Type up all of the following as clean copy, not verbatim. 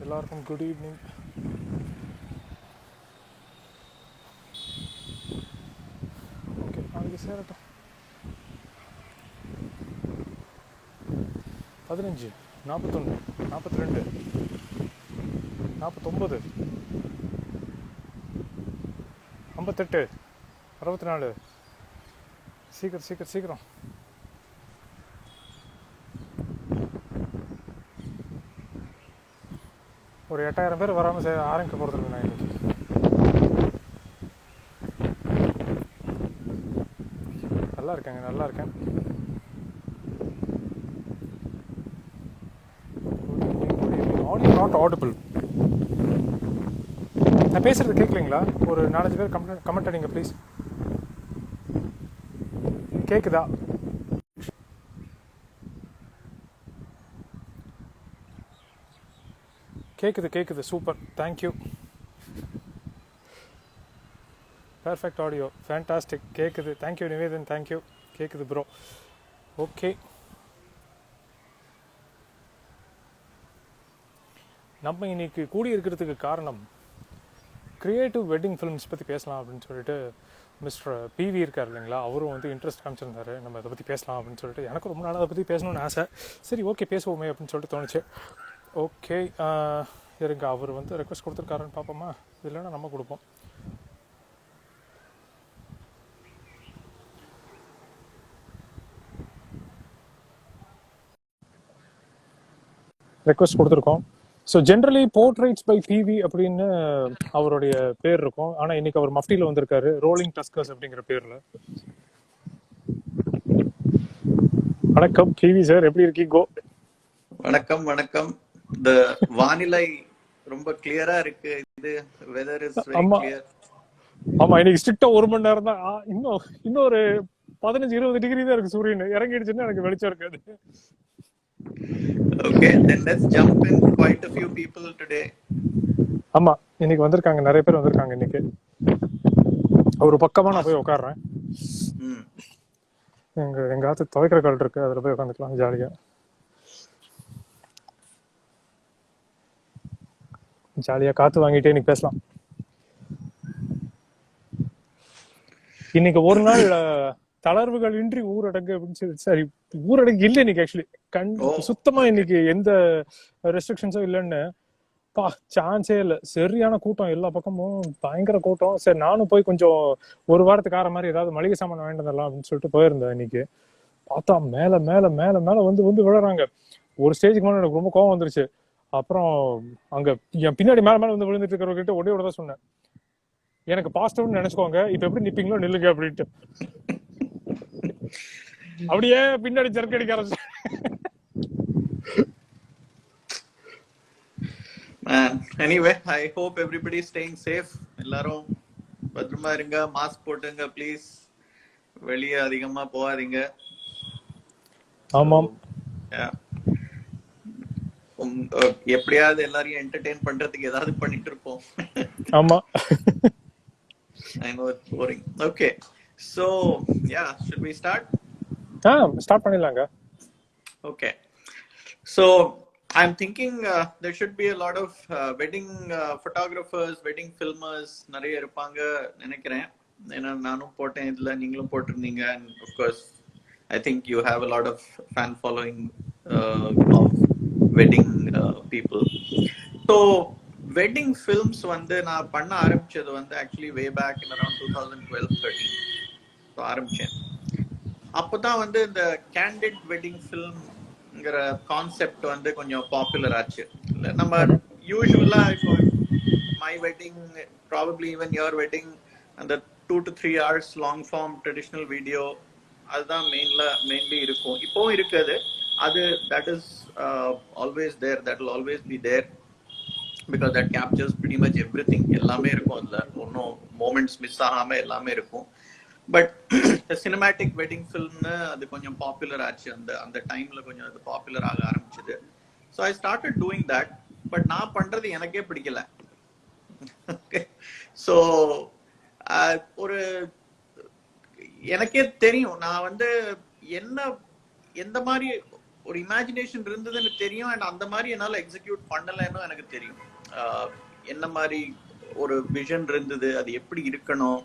எல்லாருக்கும் good evening. Okay, நாளைக்கு சேரட்டும். 15, 41, 42, 49, 58, 64. சீக்கிரம் சீக்கிரம் சீக்கிரம். ஒரு 8000 பேர் வராமல் ஆரம்பிக்க போகிறது இல்லை நான் இன்னைக்கு. நல்லா இருக்கேங்க, நல்லா இருக்கேன். Audio not audible. நான் பேசுறது கேட்கலீங்களா? ஒரு 4-5 பேர் கமெண்ட் அடிங்க ப்ளீஸ். கேட்குதா? கேட்குது. Super, thank you. Perfect audio, fantastic. கேட்குது. Thank you Nivedhan, thank you. கேட்குது ப்ரோ. ஓகே, நம்ம இன்னைக்கு கூடி இருக்கிறதுக்கு காரணம் க்ரியேட்டிவ் வெட்டிங் ஃபிலிம்ஸ் பற்றி பேசலாம் அப்படின்னு சொல்லிட்டு மிஸ்டர் பிவி இருக்கார் இல்லைங்களா, அவரும் வந்து இன்ட்ரெஸ்ட் காமிச்சிருந்தாரு. நம்ம அதை பற்றி பேசலாம் அப்படின்னு சொல்லிட்டு எனக்கு ரொம்ப நாளாக அதை பற்றி பேசணும்னு ஆசை. சரி, ஓகே பேசுவோமே அப்படின்னு சொல்லிட்டு தோணுச்சு. ஓகே, இருங்க, அவர் வந்து ரெக்வஸ்ட் கொடுத்துருக்காருன்னு பார்ப்போமா? இல்லைன்னா நம்ம கொடுப்போம். ரெக்வஸ்ட் கொடுத்துருக்கோம். So generally portraits by PV அப்படின்னு அவருடைய பேர் இருக்கும். ஆனால் இன்னைக்கு அவர் மஃப்டியில் வந்திருக்காரு, ரோலிங் டஸ்கர்ஸ் அப்படிங்கிற பேரில். வணக்கம் பிவி சார், எப்படி இருக்கீங்கோ? வணக்கம் வணக்கம். இந்த வானிலை ரொம்ப கிளியரா இருக்கு. இது வெதர் இஸ் வெரி கிளியர். ஆமா, இன்னைக்கு ஸ்ட்ரிக்ட்டா 1 மணி நேரம் தான். இன்னும் ஒரு 15-20 டிகிரி தான் இருக்கு. சூரியன் இறங்கிடுச்சுன்னா எனக்கு வெளிச்சம் இருக்காது. Okay, then let's jump in. Quite a few people today. ஆமா, இன்னைக்கு வந்திருக்காங்க, நிறைய பேர் வந்திருக்காங்க இன்னைக்கு. ஒரு பக்கமா நான் போய் உட்கார்றேன். எங்க ஆத்து துவைக்கிற கால் இருக்கு, அதுல போய் உட்காந்துக்கலாம் ஜாலியா. காத்து வாங்கிட்டே இன்னைக்கு பேசலாம். இன்னைக்கு ஒரு நாள் தளர்வுகள் இன்றி ஊரடங்கு அப்படின்னு சொல்லி. சரி, ஊரடங்கு இல்லை இன்னைக்கு. ஆக்சுவலி சுத்தமா இன்னைக்கு எந்த ரெஸ்ட்ரிக்ஷன்ஸும் இல்லைன்னு சான்ஸே இல்லை. சரியான கூட்டம், எல்லா பக்கமும் பயங்கர கூட்டம். சரி, நானும் போய் கொஞ்சம் ஒரு வாரத்துக்கு ஆற மாதிரி ஏதாவது மளிகை சாமான் வாங்கிட்டு வந்துடலாம் அப்படின்னு சொல்லிட்டு போயிருந்தேன். இன்னைக்கு பார்த்தா மேல மேல மேல மேல வந்து விழுறாங்க. ஒரு ஸ்டேஜுக்கு மேலே எனக்கு ரொம்ப கோவம் வந்துருச்சு. அப்புறம் அங்க என் பின்னாடி மேல மேல வந்து விழுந்துட்டு இருக்கிறவர்கிட்ட ஒரே தான் சொன்னேன், எனக்கு பாசிட்டிவ்னு நினைச்சுக்கோங்க, இப்ப எப்படி நிப்பீங்களோ நில்லுங்க அப்படின்ட்டு. அப்படியே பின்னாடி ஜர்க் அடிக்க ஆரம்பிச்சு. Anyway, I hope everybody is staying safe. எல்லாரும் பத்திரமா இருங்க, மாஸ்க் போட்டுங்க ப்ளீஸ், வெளியே அதிகமா போகாதீங்க. ஆமாம், எப்படியாவது எல்லாரையும் என்டர்டெயின் பண்றதுக்கு ஏதாவது பண்ணிட்டு இருப்போம். ஆமா, I know it's boring. Okay, so yeah, should we start? Start பண்ணிடலாங்க. Okay, so I'm thinking there should be a lot of wedding photographers, wedding filmers நிறைய இருப்பாங்க நினைக்கிறேன். ஏன்னா நானும் போட்டேன் இதுல, நீங்களும் போட்டிருந்தீங்க. And of course I think you have a lot of fan following of wedding people. So wedding films வந்து நான் பண்ண ஆரம்பிச்சது வந்து actually way back in around 2012-13 so ஆரம்பிச்சேன். அப்போதான் வந்து இந்த candid wedding filmங்கிற கான்செப்ட் வந்து கொஞ்சம் பாப்புலர் ஆச்சு. நம்ம யூஸ்வலா இப்போ my wedding, probably even your wedding, அந்த 2 to 3 hours long form traditional video அதுதான் மெயின்லி இருக்கும். இப்போவும் இருக்குது அது. that is always there, that will always be there because that captures pretty much everything. எல்லாமே இருக்கும் அதுல, ஒன்னும் moments மிஸ் ஆகாம எல்லாமே இருக்கும். பட் சினிமேட்டிக் வெட்டிங் ஃபில்ம்னு அது கொஞ்சம் பாப்புலர் ஆச்சு. அந்த டைம்ல கொஞ்சம் அது பாப்புலர் ஆக ஆரம்பிச்சது. So I started doing that. But நான் பண்றது எனக்கே பிடிக்கல. ஸோ ஒரு எனக்கே தெரியும் நான் வந்து எந்த மாதிரி ஒரு இமேஜினேஷன் இருந்ததுன்னு தெரியும். அண்ட் அந்த மாதிரி என்னால எக்ஸிக்யூட் பண்ணலன்னு எனக்கு தெரியும். என்ன மாதிரி ஒரு விஷன் இருந்தது, அது எப்படி இருக்கணும்.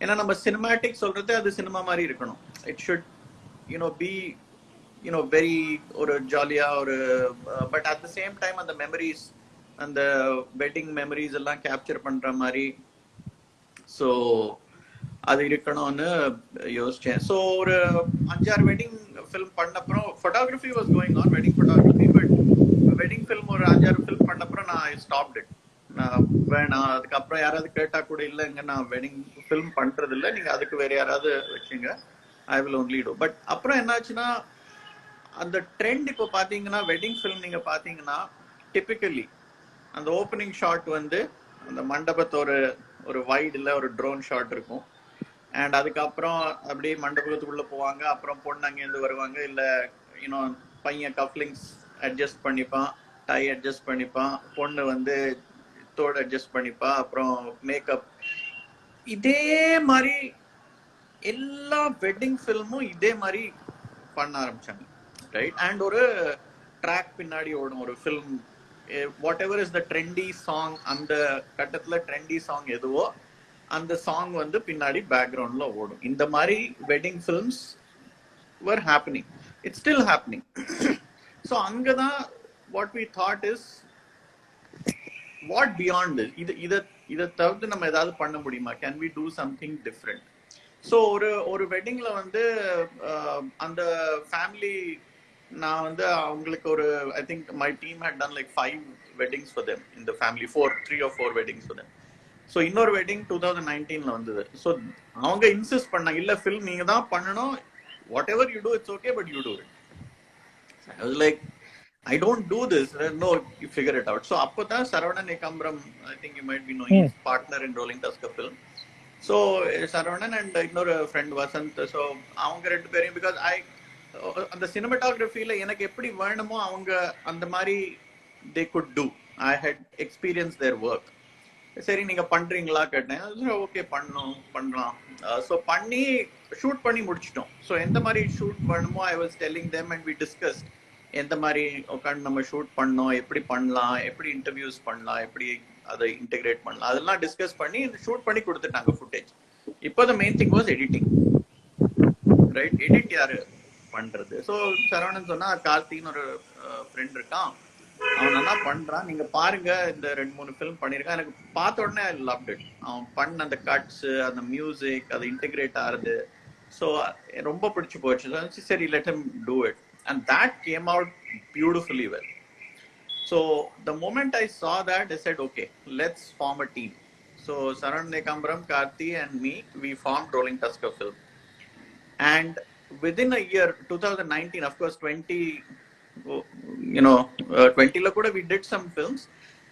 ஏன்னா நம்ம சினிமேட்டிக் சொல்றது அது சினிமா மாதிரி இருக்கணும். இட் ஷுட் பி வெரி ஒரு ஜாலியா ஒரு but at the same time அந்த மெமரிஸ், அந்த வெட்டிங் மெமரிஸ் எல்லாம் கேப்சர் பண்ற மாதிரி ஸோ அது இருக்கணும்னு யோசிச்சேன். ஸோ ஒரு 5-6 வெட்டிங் ஃபில்ம் பண்ணப்புறம் photography was going on, wedding photography. But wedding film ஒரு 5-6 ஃபில்ம் பண்ணப்புறம் நான் ஸ்டாப்ட் இட். நான் வேணாம், அதுக்கப்புறம் யாராவது கேட்டா கூட இல்லைங்க நான் வெட்டிங் ஃபில்ம் பண்றது இல்லை, நீங்க அதுக்கு வேற யாராவது வச்சுங்க, I will only do. But அப்புறம் என்னாச்சுன்னா அந்த ட்ரெண்ட் இப்போ பாத்தீங்கன்னா வெட்டிங் ஃபில்ம் நீங்க பாத்தீங்கன்னா டிபிக்கலி அந்த ஓப்பனிங் ஷாட் வந்து அந்த மண்டபத்தோட ஒரு வைடுல ஒரு ட்ரோன் ஷாட் இருக்கும். அண்ட் அதுக்கப்புறம் அப்படியே மண்டபத்துக்குள்ள போவாங்க. அப்புறம் பொண்ணு அங்கேருந்து வருவாங்க. இல்ல பையன் கப்லிங்ஸ் அட்ஜஸ்ட் பண்ணிப்பான், டை அட்ஜஸ்ட் பண்ணிப்பான், பொண்ணு வந்து தோடு அட்ஜஸ்ட் பண்ணிப்பா, அப்புறம் மேக்கப். இதே மாதிரி எல்லா வெட்டிங் ஃபில்மும் இதே மாதிரி பண்ண ஆரம்பிச்சாங்க, ரைட்? அண்ட் ஒரு ட்ராக் பின்னாடி ஓடும் ஒரு film. What ever is the trendy song, அந்த கட்டத்துல ட்ரெண்டி சாங் எதுவோ அந்த சாங் வந்து பின்னாடி பேக்ரவுண்ட்ல ஓடும். இந்த மாதிரி wedding films were happening. It's still happening. So அங்கதான் what we thought is what beyond this, இதை தவிர்த்து நம்ம ஏதாவது பண்ண முடியுமா? Can we do something different? So ஒரு வெட்டிங்ல வந்து அந்த ஃபேமிலி நான் வந்து அவங்களுக்கு ஒரு I think my team had done like 5 weddings for them in the family, 3 or 4 weddings for them. So இன்னொரு வெட்டிங் 2019ல வந்தது. ஸோ அவங்க இன்சிஸ்ட் பண்ணாங்க, இல்ல ஃபில்ம் நீங்க தான் பண்ணணும், whatever you do it's okay, but you do it. I was like I don't do this. No, you figure it out. So appo Saravanan Ekambram, I think you might be knowing, his partner in Rolling Tusker film. So Saravanan and இன்னொரு friend Vasant, so அவங்க ரெண்டு பேரும், because அந்த சினிமாட்டோகிராஃபில எனக்கு எப்படி வேணுமோ அவங்க அந்த மாதிரி they could do. I had experienced their work. சரி நீங்க பண்றீங்களா கேட்டேன். ஓகே பண்ணலாம். ஸோ பண்ணி ஷூட் பண்ணி முடிச்சிட்டோம். ஸோ எந்த மாதிரி ஷூட் வேணுமோ I was telling them and we discussed எந்த மாதிரி உட்காந்து நம்ம ஷூட் பண்ணோம், எப்படி பண்ணலாம், எப்படி இன்டர்வியூஸ் பண்ணலாம், எப்படி அதை இன்டெகிரேட் பண்ணலாம், அதெல்லாம் டிஸ்கஸ் பண்ணி ஷூட் பண்ணி கொடுத்துட்டாங்க ஃபுட்டேஜ். இப்போ the main thing was editing, right? Edit யாரு பண்றது? ஸோ சரவணன் சொன்னா கார்த்தின்னு ஒரு ஃப்ரெண்ட் இருக்கான், அவன் நல்லா பண்றான், நீங்க பாருங்க, இந்த 2-3 ஃபிலிம் பண்ணிருக்கான். எனக்கு பார்த்த உடனே ஐ லவ்ட் இட். அவன் பண்ண அந்த கட்ஸ், அந்த மியூசிக், அது இன்டெகிரேட் ஆகுது, ஸோ ரொம்ப பிடிச்சு போச்சு. சரி, let him do it. And that came out beautifully well. So the moment I saw that, I said, okay, let's form a team. So Saravanan Ekambram, Karthi and me, we formed Rolling Tusker Film. And within a year, 2019, of course, 20 la kuda we did some films,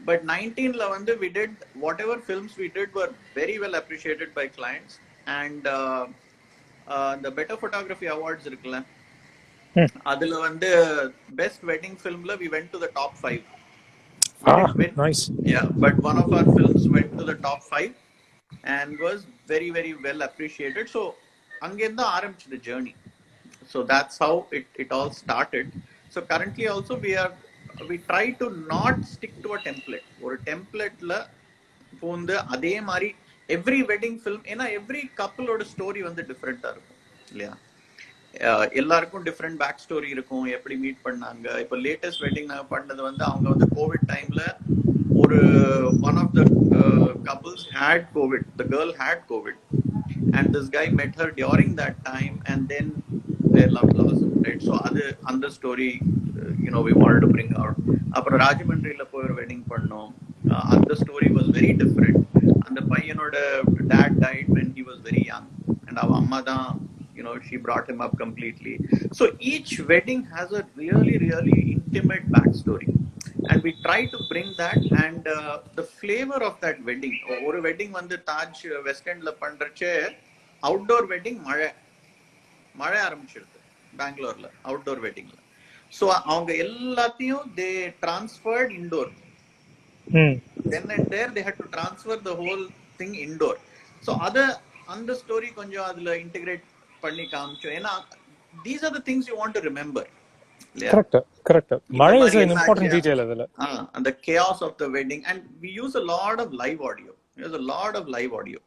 but 19 la vandu we did whatever films we did were very well appreciated by clients. And the Better Photography Awards irukla, அதுல வந்து best wedding ஃபிலிம்ல we went to the top 5. Nice. Yeah, but one of our films went to the top 5 and was very very well appreciated. So அங்கேருந்து ஆரம்பிச்சது journey. So that's how it all started. So currently also we try to not stick to a template. ஒரு டெம்ப்ளேட்ல போந்து அதே மாதிரி every wedding film, ஏன்னா every couple ஓட story வந்து டிஃபரெண்டா இருக்கும் இல்லையா? எல்லாருக்கும் டிஃப்ரெண்ட் பேக் ஸ்டோரி இருக்கும், எப்படி மீட் பண்ணாங்க. இப்போ லேட்டஸ்ட் வெட்டிங் நாங்கள் பண்ணது வந்து அவங்க வந்து கோவிட் டைம்ல ஒரு one of the couples had COVID, the girl had COVID and this guy met her during that time and then their love loss, right? So அது அந்த story we wanted to bring out. அப்புறம் ராஜமன்றியில போய் ஒரு wedding பண்ணோம், அந்த story was very different. அந்த பையனோட dad died when he was very young and அவ அம்மா தான் she brought him up completely. So each wedding has a really really intimate backstory and we try to bring that and the flavor of that wedding. ஒரு wedding வந்து Taj west எண்ட்ல பண்றச்சே outdoor wedding, மழை ஆரம்பிச்சிருக்கு பெங்களூர்ல outdoor வெட்டிங்ல. So அவங்க எல்லாத்தையும் they transferred indoor. Then and there they had to transfer the whole thing indoor. So அந்த story கொஞ்சம் அதுல இன்டெகிரேட் பண்ணி காமிச்சோம். ஏன்னா these are the things you want to remember. Correct correct. இந்த மழை இஸ் மாதிரி an என்ன important ஆச்சு, detail அதுல. அந்த chaos of the wedding, and we use a lot of live audio.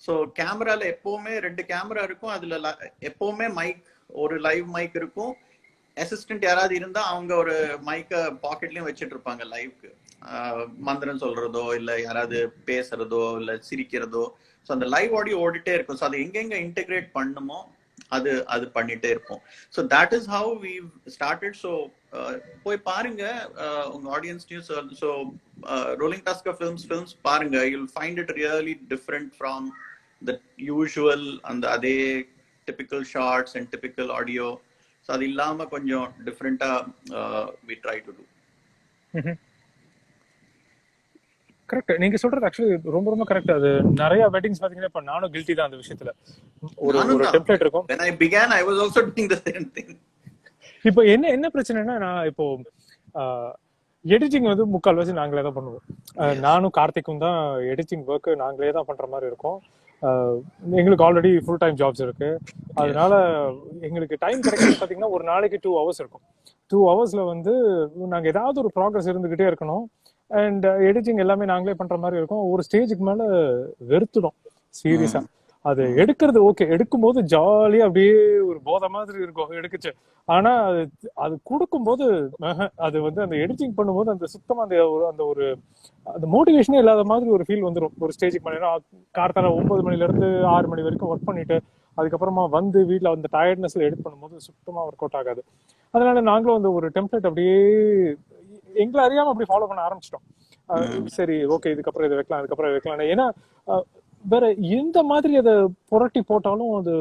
So கேமரால எப்பவுமே 2 கேமரா இருக்கும், அதுல எப்பவுமே மைக், ஒரு லைவ் மைக் இருக்கும். அசிஸ்டன்ட் யாராவது இருந்தா அவங்க ஒரு மைக்க பாக்கெட்லயும் வச்சிட்டு இருப்பாங்க லைவ்க்கு, மந்திரம் சொல்றதோ இல்ல யாராவது பேசுறதோ இல்ல சிரிக்கிறதோ. ஸோ அந்த லைவ் ஆடியோ ஓடிட்டே இருக்கும். ஸோ அது எங்கெங்க இன்டெகிரேட் பண்ணுமோ அது பண்ணிட்டே இருப்போம். So that is how we started. So போய் பாருங்க உங்க audience news. So Rolling Tusker Films பாருங்க, you'll find it really different from the usual அந்த அதே typical shorts and typical audio. So அது இல்லாம கொஞ்சம் டிஃப்ரெண்டா we try to do. Correct. நீங்க சொல்றது ஆக்சுவலி ரொம்ப ரொம்ப கரெக்ட். அது நிறைய வெட்டிங்ஸ் பாத்தீங்கன்னா இப்ப நானும் கில்ட்டி தான் அந்த விஷயத்துல. ஒரு டெம்ப்ளேட் இருக்கும். when I began I was also doing the same thing. இப்போ என்ன பிரச்சனைனா, நான் இப்போ எடிட்டிங் வந்து முக்கால்வாசி நாங்களே தான் பண்ணுவோம். நானும் கார்த்திக்கும் தான் எடிட்டிங் ஒர்க் நாங்களே தான் பண்ற மாதிரி இருக்கும். எங்களுக்கு ஆல்ரெடி ஃபுல் டைம் ஜாப்ஸ் இருக்கு. அதனால எங்களுக்கு டைம் கிடைக்கிறது பாத்தீங்கன்னா ஒரு நாளைக்கு 2 hours இருக்கும். 2 hours வந்து நாங்க ஏதாவது ஒரு ப்ராக்ரஸ் இருந்துகிட்டே இருக்கணும். அண்ட் எடிட்டிங் எல்லாமே நாங்களே பண்ற மாதிரி இருக்கும். ஒரு ஸ்டேஜுக்கு மேல வெறுத்துடும் சீரியஸா. அது எடுக்கிறது ஓகே, எடுக்கும் போது ஜாலியா அப்படியே ஒரு போதை மாதிரி இருக்கும் எடுக்குச்சு. ஆனா அது கொடுக்கும்போது அது வந்து அந்த எடிட்டிங் பண்ணும்போது அந்த சுத்தமா அந்த மோட்டிவேஷனே இல்லாத மாதிரி ஒரு ஃபீல் வந்துடும் ஒரு ஸ்டேஜுக்கு மேல. கார்த்தால 9 மணில இருந்து 6 மணி வரைக்கும் ஒர்க் பண்ணிட்டு அதுக்கப்புறமா வந்து வீட்டுல அந்த டயர்ட்னஸ்ல எடிட் பண்ணும்போது சுத்தமா ஒர்க் அவுட் ஆகாது. அதனால நாங்களும் அந்த ஒரு டெம்ப்ளேட் அப்படியே எங்களை அறியாம அப்படி ஃபாலோ பண்ண ஆரம்பிச்சிட்டோம். சரி ஓகே, இதுக்கப்புறம் இதை வைக்கலாம், அதுக்கப்புறம் வைக்கலாம். ஏன்னா வேற எந்த மாதிரி அதை புரட்டி போட்டாலும் அது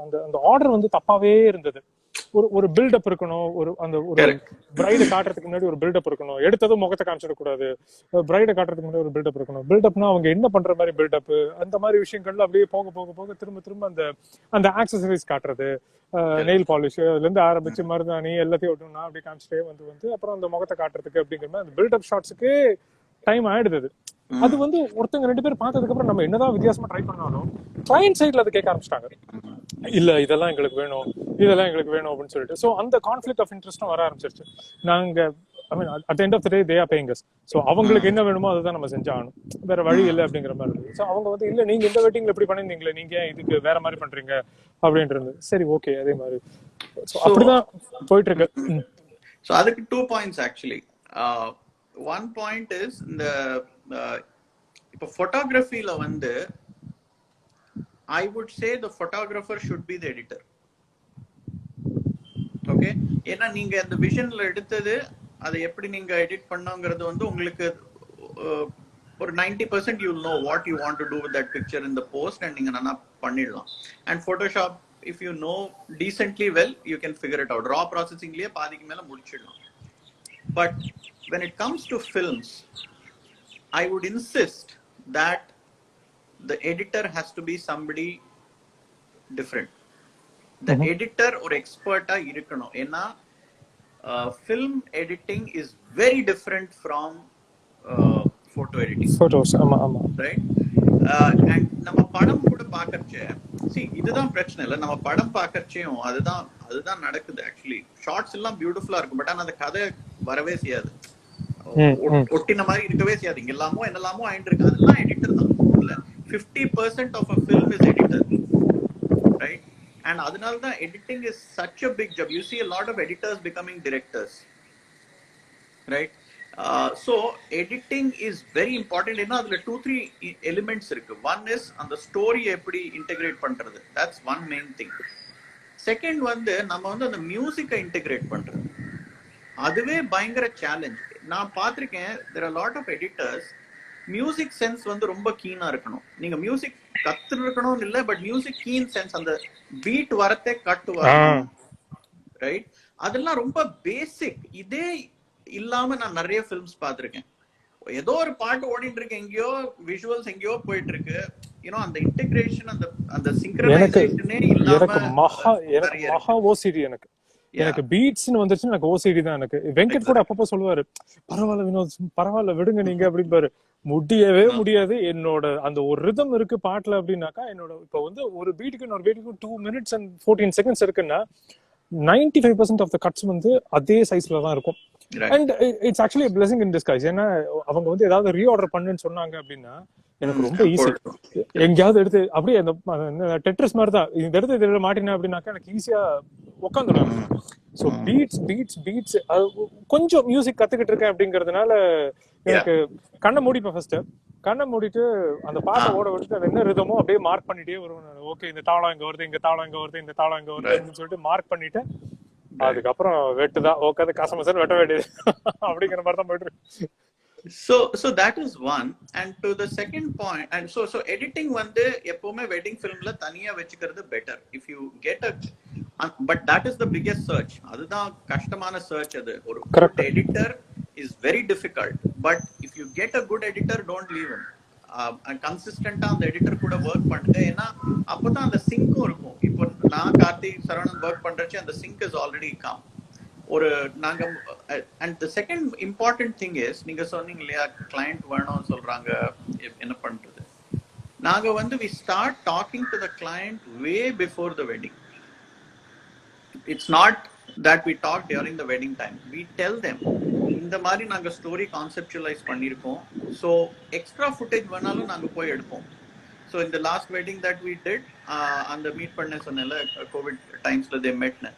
அந்த ஆர்டர் வந்து தப்பாவே இருந்தது. ஒரு பில்டப் இருக்கணும், ஒரு பிரைட காட்டுறதுக்கு முன்னாடி ஒரு பில்டப் இருக்கணும், எடுத்ததும் முகத்தை காமிச்சிடக்கூடாது. பிரைட காட்டுறதுக்கு முன்னாடி ஒரு பில்டப் இருக்கணும். பில்டப்னா அவங்க என்ன பண்ற மாதிரி பில்டப், அந்த மாதிரி விஷயங்கள்ல அப்படியே போக போக போக திரும்ப அந்த ஆக்சசரிஸ் காட்டுறது, நெயில் பாலிஷ் அதுல இருந்து ஆரம்பிச்சு மருதாணி எல்லாத்தையும் ஒட்டுனா அப்படியே காமிச்சிட்டே வந்து அப்புறம் அந்த முகத்தை காட்டுறதுக்கு அப்படிங்கிற மாதிரி அந்த பில்டப் ஷாட்ஸுக்கு டைம் ஆயிடுது. அது வந்து ஒருத்தங்க 2 பேர் பார்த்ததுக்கு அப்புறம் நம்ம என்னதான் வித்தியாசமா ட்ரை பண்ணாலும் கிளையன்ட் சைட்ல அது கேட்க ஆரம்பிச்சிட்டாங்க. இல்ல இதெல்லாம் எங்களுக்கு வேணும் அப்படின்னு சொல்லிட்டு. சோ அந்த கான்ஃபிளிக்ட் ஆஃப் இன்ட்ரெஸ்டும் வர ஆரம்பிச்சிருச்சு. நாங்க at the end of the day they are paying us. So அவங்களுக்கு என்ன வேணுமோ அதுதான் நம்ம செஞ்சாகணும், வேற வழி இல்லை அப்படிங்கிற மாதிரி இருக்கு. சோ அவங்க வந்து இல்ல நீங்க இந்த வெட்டிங்ல எப்படி பண்ணிருந்தீங்களே, நீங்க இதுக்கு வேற மாதிரி பண்றீங்க அப்படின்ட்டு இருந்தது. சரி ஓகே, அதே மாதிரி அப்படிதான் போயிட்டு இருக்கு. சோ அதுக்கு 2 points actually. One point is இந்த இப்போ போட்டோகிராஃபில வந்து I would say the photographer should be the editor. Okay, ஏன்னா நீங்க அந்த விஷன்ல எடுத்தது அதை எப்படி நீங்க எடிட் பண்ணோங்கிறது வந்து உங்களுக்கு ஒரு 90% you'll know what you want to do with that picture in the post and நீங்க நல்லா பண்ணிடலாம். And Photoshop, if you know decently well, you can figure it out. Raw processingலயே பாதிக்கு மேல முடிச்சிடலாம். But when it comes to films, I would insist that the editor has to be somebody different. The editor or expert இருக்கணும். ஏன்னா film editing is very different from photo editing. Photos, ஆமா ஆமா, right? And நம்ம படம் கூட பார்க்கறச்சே, இதுதான் பிரச்சனை இல்ல, நம்ம படம் பார்க்கறச்சேயும் அதுதான் நடக்குது. ஆக்சுவலி ஷார்ட்ஸ் எல்லாம் பியூட்டிஃபுல்லா இருக்கும், பட் ஆனா அந்த கதை வரவே செய்யாது, ஒட்டின மாதிரி இருக்கவே செய்யாது. இங்க எல்லாமோ என்னெல்லாமோ ஆயிட்டு இருக்கு, அதெல்லாம் எடிட்டர் தான். இல்ல 50% of a film is editor, right? And அதனால தான் editing is such a big job. You see a lot of editors becoming directors, right? So editing is very important. ஏன்னா அதுல 2-3 elements இருக்கு. One is அந்த story எப்படி integrate பண்றது, that's one main thing. Second வந்து நம்ம வந்து அந்த மியூசிக்கை இன்டெகிரேட் பண்றது, அதுவே பயங்கர சேலஞ்ச். நான் பார்த்திருக்கேன், there are a lot of editors, music sense வந்து ரொம்ப கீனா இருக்கணும். நீங்க மியூசிக் கத்து இருக்கணும் இல்ல, பட் மியூசிக் கீன் சென்ஸ், அந்த பீட் வரத்தே கட்டு வரணும், ரைட்? அதெல்லாம் ரொம்ப பேசிக். இதே இல்லாம நான் நிறைய ஃபிலிம்ஸ் பார்த்திருக்கேன், ஏதோ ஒரு பாட்டு ஓடிட்டு இருக்கு, எங்கேயோ விஷுவல்ஸ் எங்கேயோ போயிட்டு இருக்கு, அந்த இன்டெகிரேஷன் அந்த சிங்க்ரனைசேஷனே இல்லாம மகா ஓசிடி எனக்கு பீட்ஸ்னு வந்துருச்சு, எனக்கு ஓசிடி தான். எனக்கு வெங்கட் கூட அப்பப்போ சொல்லுவாரு, பரவாயில்ல வினோத், பரவாயில்ல விடுங்க நீங்க அப்படின்பாரு. முடியவே முடியாது. என்னோட அந்த ஒரு ரிதம் இருக்கு பாட்டுல அப்படின்னாக்கா, என்னோட இப்ப வந்து ஒரு பீட்டுக்கு இன்னொரு பீட்டுக்கு 2 minutes and 14 seconds இருக்குன்னா, 95% ஆஃப் த கட்ஸ் வந்து அதே சைஸ்ல தான் இருக்கும். Right. And it's actually blessing in disguise. ஏன்னா அவங்க வந்து ஏதாவது ரீஆர்டர் பண்ணுன்னு சொன்னாங்க அப்படின்னா எனக்கு ரொம்ப ஈஸி. எங்கேயாவது எடுத்து அப்படியே அந்த டெட்ரிஸ் மாதிரி தான் இந்த இடத்துல இதில் மாட்டினேன் அப்படின்னாக்கா எனக்கு ஈஸியா உட்காந்துடும். ஸோ பீட்ஸ் கொஞ்சம் மியூசிக் கத்துக்கிட்டு இருக்கேன் அப்படிங்கறதுனால எனக்கு கண்ணை மூடிப்பேன். ஃபர்ஸ்ட் கண்ணை மூடிட்டு அந்த பாட்டை ஓட விட்டு அது என்ன ரிதமோ அப்படியே மார்க் பண்ணிட்டே வருவேன். ஓகே இந்த தாளம் இங்க வருது, இங்க தாளம் இங்க வருது, இந்த தாளம் இங்க வருது அப்படின்னு சொல்லிட்டு மார்க் பண்ணிட்டு அதுக்கப்புறம் வெட்டுதான் உட்காந்து கசமசன்னு வெட்ட வேண்டியது அப்படிங்கிற மாதிரி தான் போயிட்டு இருக்கு. So that is one. And to the second point, and so editing வந்து எப்பவுமே வெட்டிங் ஃபிலிம்ல தனியா வெச்சுக்கிறது better. If you get but that is the biggest search. அதுதான் கஷ்டமான search. அது ஒரு good editor is very difficult. But if you get a good editor, don't leave him. கன்சிஸ்டன்டா அந்த editor கூட work பண்ணுங்க. ஏன்னா அப்பதான் அந்த சிங்கும் இருக்கும். இப்போ நான் கார்த்திக் சரவணன் ஒர்க் பண்றச்சு அந்த சிங்க் இஸ் ஆல்ரெடி கம். ஒரு நாங்க and the second important thing is நீங்க சொன்னீங்க இல்லையா கிளையண்ட் வேணும்னு சொல்றாங்க என்ன பண்றது. நாங்க வந்து we start talking to the client way before the wedding. It's not that we talk during the wedding time. We tell them இந்த மாதிரி நாங்க ஸ்டோரி கான்செப்டுவலைஸ் பண்ணிருக்கோம். ஸோ எக்ஸ்ட்ரா ஃபுட்டேஜ் வேணாலும் நாங்க போய் எடுப்போம். ஸோ இந்த last wedding that we did அந்த மீட் பண்ண சொன்னேன்ல கோவிட் டைம்ஸ்ல தே மெட்னு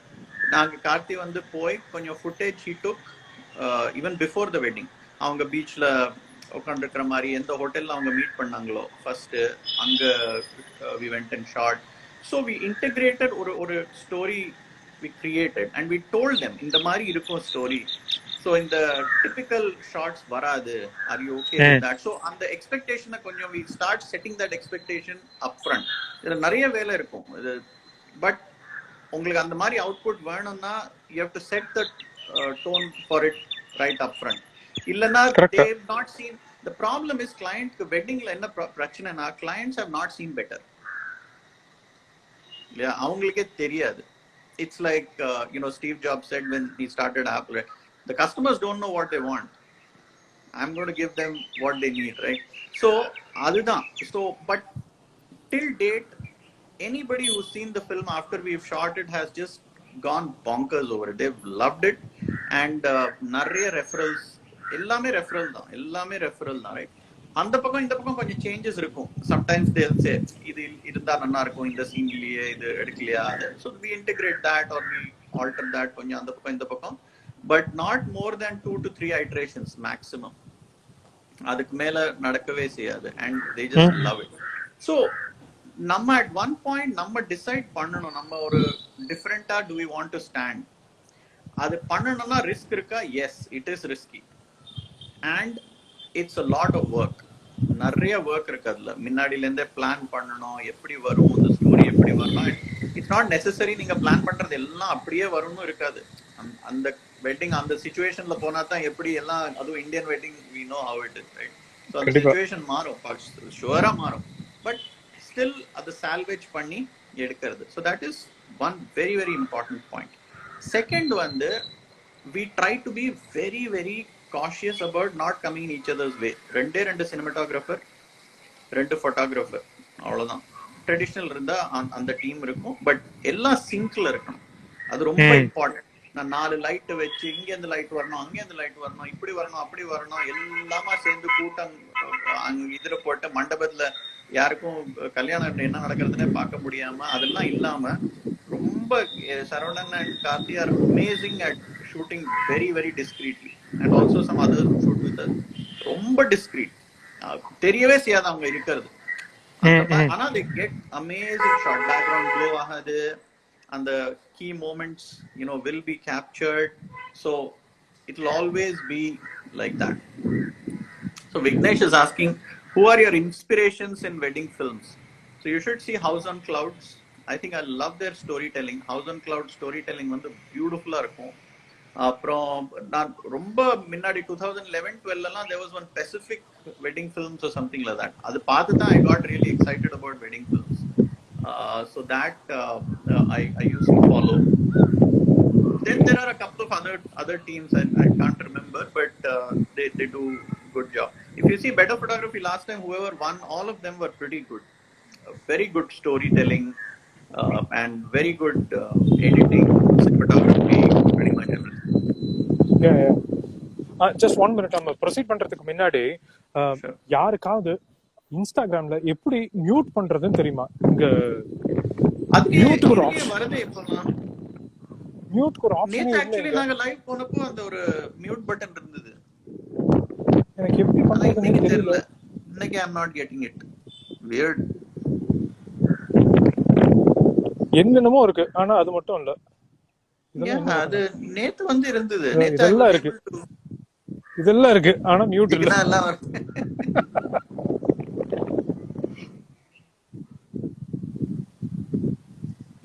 நாங்க கார்த்தி வந்து போய் கொஞ்சம் footage he took even before the wedding. அவங்க பீச்ல உட்காந்துருக்கிற மாதிரி எந்த ஹோட்டல்ல அவங்க மீட் பண்ணாங்களோ ஃபர்ஸ்ட் அங்க we went and shot. So we integrated ஒரு story we created and we told them இந்த மாதிரி இருக்கும் ஸ்டோரி. ஸோ இந்த டிபிக்கல் ஷார்ட்ஸ் வராது. Are you okay with that? So அந்த எக்ஸ்பெக்டேஷனை கொஞ்சம் we start setting that expectation up front. இதில் நிறைய வேலை இருக்கும் இது. பட் உங்களுக்கு அந்த மாதிரி அவுட்புட் வேணும்னா you have to set the tone for it right up front. இல்லைன்னா they have not seen. The problem is கிளையண்ட்க்கு வெட்டிங்ல என்ன பிரச்சனைனா clients have not seen better. இல்லையா? அவங்களுக்கே தெரியாது. It's like Steve Jobs said when he started Apple, the customers don't know what they want. I'm going to give them what they need, right? So adudan. So but till date anybody who's seen the film after we've shot it has just gone bonkers over it. They've loved it. And நிறைய referrals எல்லாமே referral தான் right? அந்த பக்கம் இந்த பக்கம் கொஞ்சம் changes இருக்கும். Sometimes they'll say இது இருந்தா நல்லா இருக்கும், இந்த சீன்லயே இது எடுக்கலையா. So we integrate that or we alter that கொஞ்சம் அந்த பக்கம் இந்த பக்கம். But not more than 2 to 3 iterations maximum. அதுக்கு மேல நடக்கவே செய்யாது. And they just love it. So நம்ம at one point நம்ம டிசைட் பண்ணணும் நம்ம ஒரு டிஃபரெண்டா do we want to stand. அது பண்ணணும்னா ரிஸ்க் இருக்கா? Yes, it is risky. And it's a lot of work. நிறைய ஒர்க் இருக்கு அதுல. முன்னாடில இருந்தே பிளான் பண்ணணும், எப்படி வரும் இந்த ஸ்டோரி, எப்படி வரணும். இட்ஸ் நாட் நெசசரி நீங்க பிளான் பண்றது எல்லாம் அப்படியே வரும்னு இருக்காது. அந்த வெட்டிங் அந்த சிச்சுவேஷன்ல போனா தான் எப்படி எல்லாம், அதுவும் Indian wedding we know how it is, right? So அந்த சிச்சுவேஷன் மாறும், ஷுவரா மாறும். பட் ஸ்டில் அது சால்வேஜ் பண்ணி எடுக்கிறது. So that is one very very important point. Second வந்து we try to be very very cautious about not coming in each other's way. ரெண்டு cinematographer, 2 photographer, அவ்வளவுதான். Traditional இருந்தா அந்த டீம் இருக்கும். பட் எல்லாம் சிங்க்ல இருக்கணும். அது ரொம்ப இம்பார்ட்டன்ட். நான் 4 லைட் வச்சு இங்க இருந்து லைட் வரணும், அங்க இருந்து லைட் வரணும், இப்படி வரணும், அப்படி வரணும், எல்லாமா சேர்ந்து கூட்டம் அங்க இதுல போட்டு மண்டபத்துல யாருக்கும் கல்யாணம் என்ன நடக்கிறதுனே பார்க்க முடியாம அதெல்லாம் இல்லாம ரொம்ப Saravanan and Karthi are amazing at shooting very very discreetly. And also some others who shoot with us ரொம்ப discreet. தெரியவே செய்யாது அவங்க இருக்கிறது. ஆனா they get amazing shot. Background glow ஆகாது. அந்த key moments will be captured. So it will always be like that. So Vignesh is asking, who are your inspirations in wedding films? So you should see House on Clouds. I think I love their storytelling. House on Clouds storytelling வந்து பியூட்டிஃபுல்லா இருக்கும். அப்புறம் நான் ரொம்ப முன்னாடி 2011-12 எல்லாம் there was one Pacific wedding films or something like that. அது பார்த்து தான் I got really excited about wedding films. So that I used to follow. Then there are a couple of other teams I can't remember, but they do good job. If you see Better Photography last time, whoever won, all of them were pretty good. Very good storytelling and very good editing. Just 1 minute, நம்ம proceed பண்றதுக்கு முன்னாடி Sure. யாருக்காவது இன்ஸ்டாகிராம்ல எப்படி mute பண்றதுன்னு தெரியுமா? இங்க அதுலயே மியூட்டுக்கு ஒரு இதுலயே ஆப்ஷன், வருது இப்போலாம். மியூட்டுக்கு ஒரு ஆப்ஷனே நேத்து இல்லை ஆக்சுவலி இங்க. நாங்க லைவ் போனப்போ அந்த ஒரு மியூட் பட்டன் இருந்தது. எனக்கு எப்படி ஆனா பண்றதுன்னே இன்னைக்கு தெரியல. தெரியல. இன்னைக்கு I am not getting it. Weird. என்னென்னமோ இருக்கு, ஆனா அது மட்டும் இல்ல. இதெல்லாம் என்ன அது இருக்குங்க? நேத்து வந்து இருந்தது. நேத்து I இதெல்லாம் was இருக்கு, able to. இதெல்லாம் இருக்கு, ஆனா மியூட் இல்ல. இதுக்குதான் எல்லாம் வருது.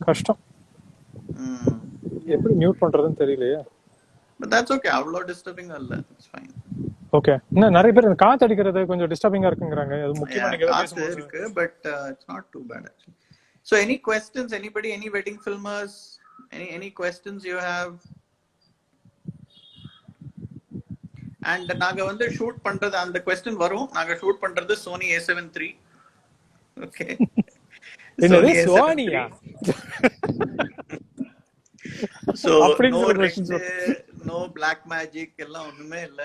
கஷ்டம், எப்படி மியூட் பண்றதுன்னு தெரியலையே. But that's okay. அவ்வளோ டிஸ்டர்பிங் இல்ல. It's fine. ஓகே. இன்னும் நிறைய பேர் காத்து அடிக்கிறது கொஞ்சம் டிஸ்டர்பிங்கா இருக்குங்கிறாங்க. அது முக்கியமா Yeah, நீங்க ஏதாவது காத்து பேசும்போது. இருக்கு, but it's not too bad actually. So any questions? Anybody? Any wedding filmers? Any questions you have? And நாங்க வந்து ஷூட் பண்றது, அந்த கொஸ்டின் வரும். நாங்க ஷூட் பண்றது Sony A7 III. ஓகே. என்னது Sony A7 Sonia? III. So அப்படின்னு no சில red, questions. no black magic எல்லாம் ஒண்ணுமே இல்ல.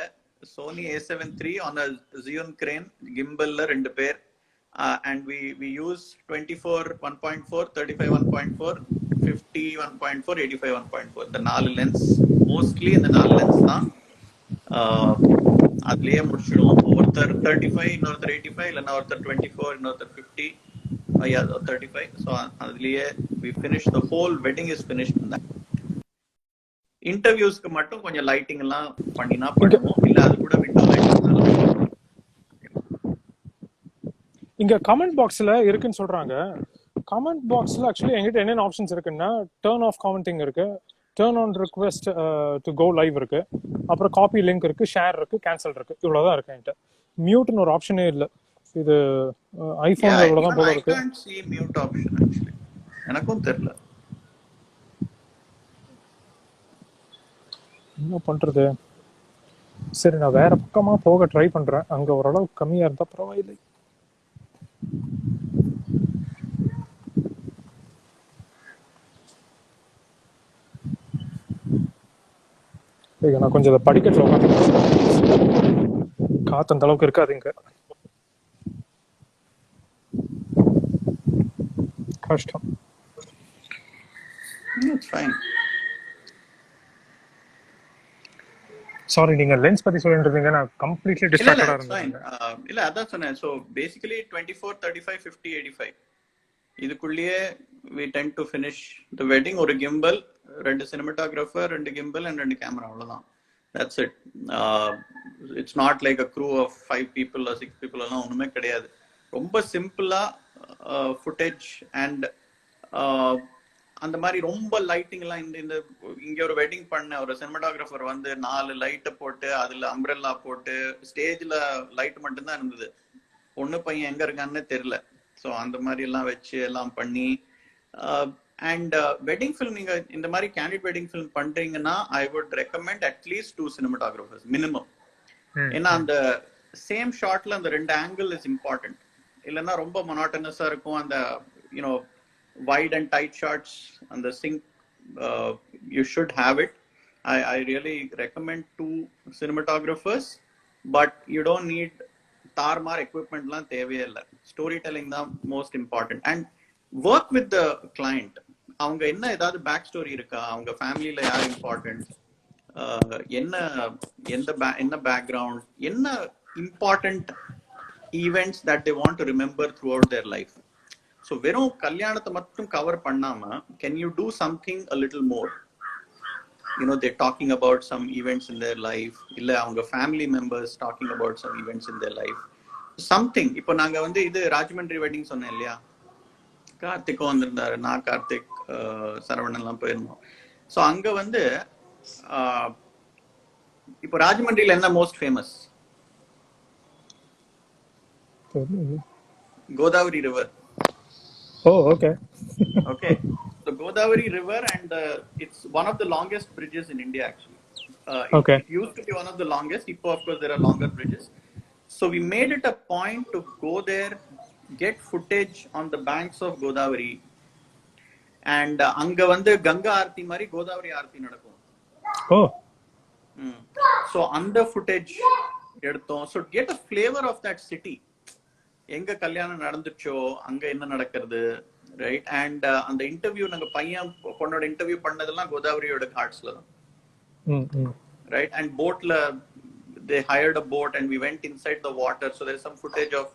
Sony A7 III on a Xeon crane, gimbal ரெண்டு பேர். And we use 24 1.4, 35 1.4, 50 1.4, 85 1.4. இந்த 4 லென்ஸ், மோஸ்ட்லி இந்த 4 லென்ஸ் தான். அதுலயே முடிச்சிடுவோம். ஒருத்தர் 35, இன்னொருத்தர் 85, இல்லைன்னா ஒருத்தர் 24, இன்னொருத்தர் 50, 35. ஸோ அதுலயே we finish the whole wedding is finished in that. இன்டர்வியூஸ்க்கு மட்டும் கொஞ்சம் லைட்டிங் எல்லாம் பண்ணினா பண்ணுவோம், இல்ல அது கூட விண்டோ லைட். இங்க கமெண்ட் பாக்ஸ்ல இருக்குன்னு சொல்றாங்க. கமெண்ட் பாக்ஸ்ல ஆக்சுவலி எங்கிட்ட என்னென்ன ஆப்ஷன்ஸ் இருக்குன்னா, டர்ன் ஆஃப் கமெண்டிங் இருக்கு, turn on request to go live இருக்கு, அப்புறம் காப்பி லிங்க் இருக்கு, ஷேர் இருக்கு, கேன்சல் இருக்கு. இவ்வளவுதான் இருக்கு என்கிட்ட. மியூட்னு ஒரு ஆப்ஷனே இல்ல. இது ஐபோன்ல இவ்வளவுதான் போல இருக்கு. I can't see mute option actually. எனக்கும் தெரியல என்ன பண்றது. சரி, நான் வேற பக்கமா போக ட்ரை பண்றேன். அங்க ஓரளவு கம்மியா இருந்தா பரவாயில்லை. நான் கொஞ்சம் படிக்கட்டுல உட்காந்து காத்து அந்த அளவுக்கு இருக்காது இங்க. கஷ்டம். சாரி, நீங்க லென்ஸ் பத்தி சொல்லிட்டு இருந்தீங்க, நான் கம்ப்ளீட்லி டிஸ்ட்ராக்டடா இருந்தேன். இல்ல அதான் சொன்னேன். சோ பேசிக்கலி 24, 35, 50, 85 இதுக்குள்ளேயே we tend to finish the wedding. ஒரு கிம்பல், ரெண்டு சினிமாட்டோகிராஃபர், ரெண்டு கிம்பல் அண்ட் ரெண்டு கேமரா, அவ்வளவுதான். That's it. It's not like a crew of 5 people or 6 people எல்லாம் ஒண்ணுமே கிடையாது. ரொம்ப சிம்பிளா ஃபுட்டேஜ் அண்ட் அந்த மாதிரி ரொம்ப லைட்டிங் எல்லாம். இந்த இங்க ஒரு வெட்டிங் பண்ண ஒரு சினிமாட்டோகிராஃபர் வந்து 4 லைட்டை போட்டு, அதுல அம்ப்ரெல்லா போட்டு, ஸ்டேஜ்ல லைட் மட்டும்தான் இருந்தது, பொண்ணு பையன் எங்க இருக்கான்னு தெரியல. ஸோ அந்த மாதிரி எல்லாம் வச்சு எல்லாம் பண்ணி. அண்ட் வெட்டிங் ஃபிலிம், நீங்க இந்த மாதிரி கேண்டிட் வெட்டிங் ஃபிலிம் பண்றீங்கன்னா I would recommend at least 2 cinematographers minimum. ஏன்னா அந்த சேம் ஷாட்ல அந்த 2 ஆங்கிள் இஸ் இம்பார்ட்டன்ட். இல்லைன்னா ரொம்ப மொனாட்டனஸா இருக்கும். அந்த you know wide and tight shots and the sync, you should have it. I really recommend 2 cinematographers, but you don't need tarmar equipment la theveye illa. Storytelling da most important, and work with the client. avanga enna edavadhu back story iruka, avanga family la yaar important, enna background, enna important events that they want to remember throughout their life. So வெறும் கல்யாணத்தை மட்டும் cover பண்ணாம, can you do something a little more? You know, they talking about some events in their life, இல்ல அவங்க family members talking about some events in their life, something. இப்போ நாங்க வந்து இது ராஜமன்றி வெட்டிங் சொன்னேன் இல்லையா, கார்த்திக்கும் வந்திருந்தாரு, நான் கார்த்திக், சரவணன் எல்லாம் போயிருந்தோம். ஸோ அங்க வந்து இப்போ ராஜமன்றியில என்ன most famous? Godavari river. Oh, okay. Okay. The Godavari River, and it's one of the longest bridges in India actually. Okay. It used to be one of the longest. Now, of course, there are longer bridges. So we made it a point to go there, get footage on the banks of Godavari, and anga vandu Ganga Aarti mari Godavari Aarti nadakum. Oh. So அந்த footage எடுத்தோம். So get a flavour of that city. எங்க கல்யாணம் நடந்துச்சோ அங்க என்ன நடக்கிறது, right? And அந்த interview நாங்க பையன் பொண்ணோட இன்டர்வியூ பண்ணதெல்லாம் கோதாவரியோட காட்ஸ்ல தான், ரைட்? அண்ட் போட்ல they hired a boat and we went inside the water, so there's some footage of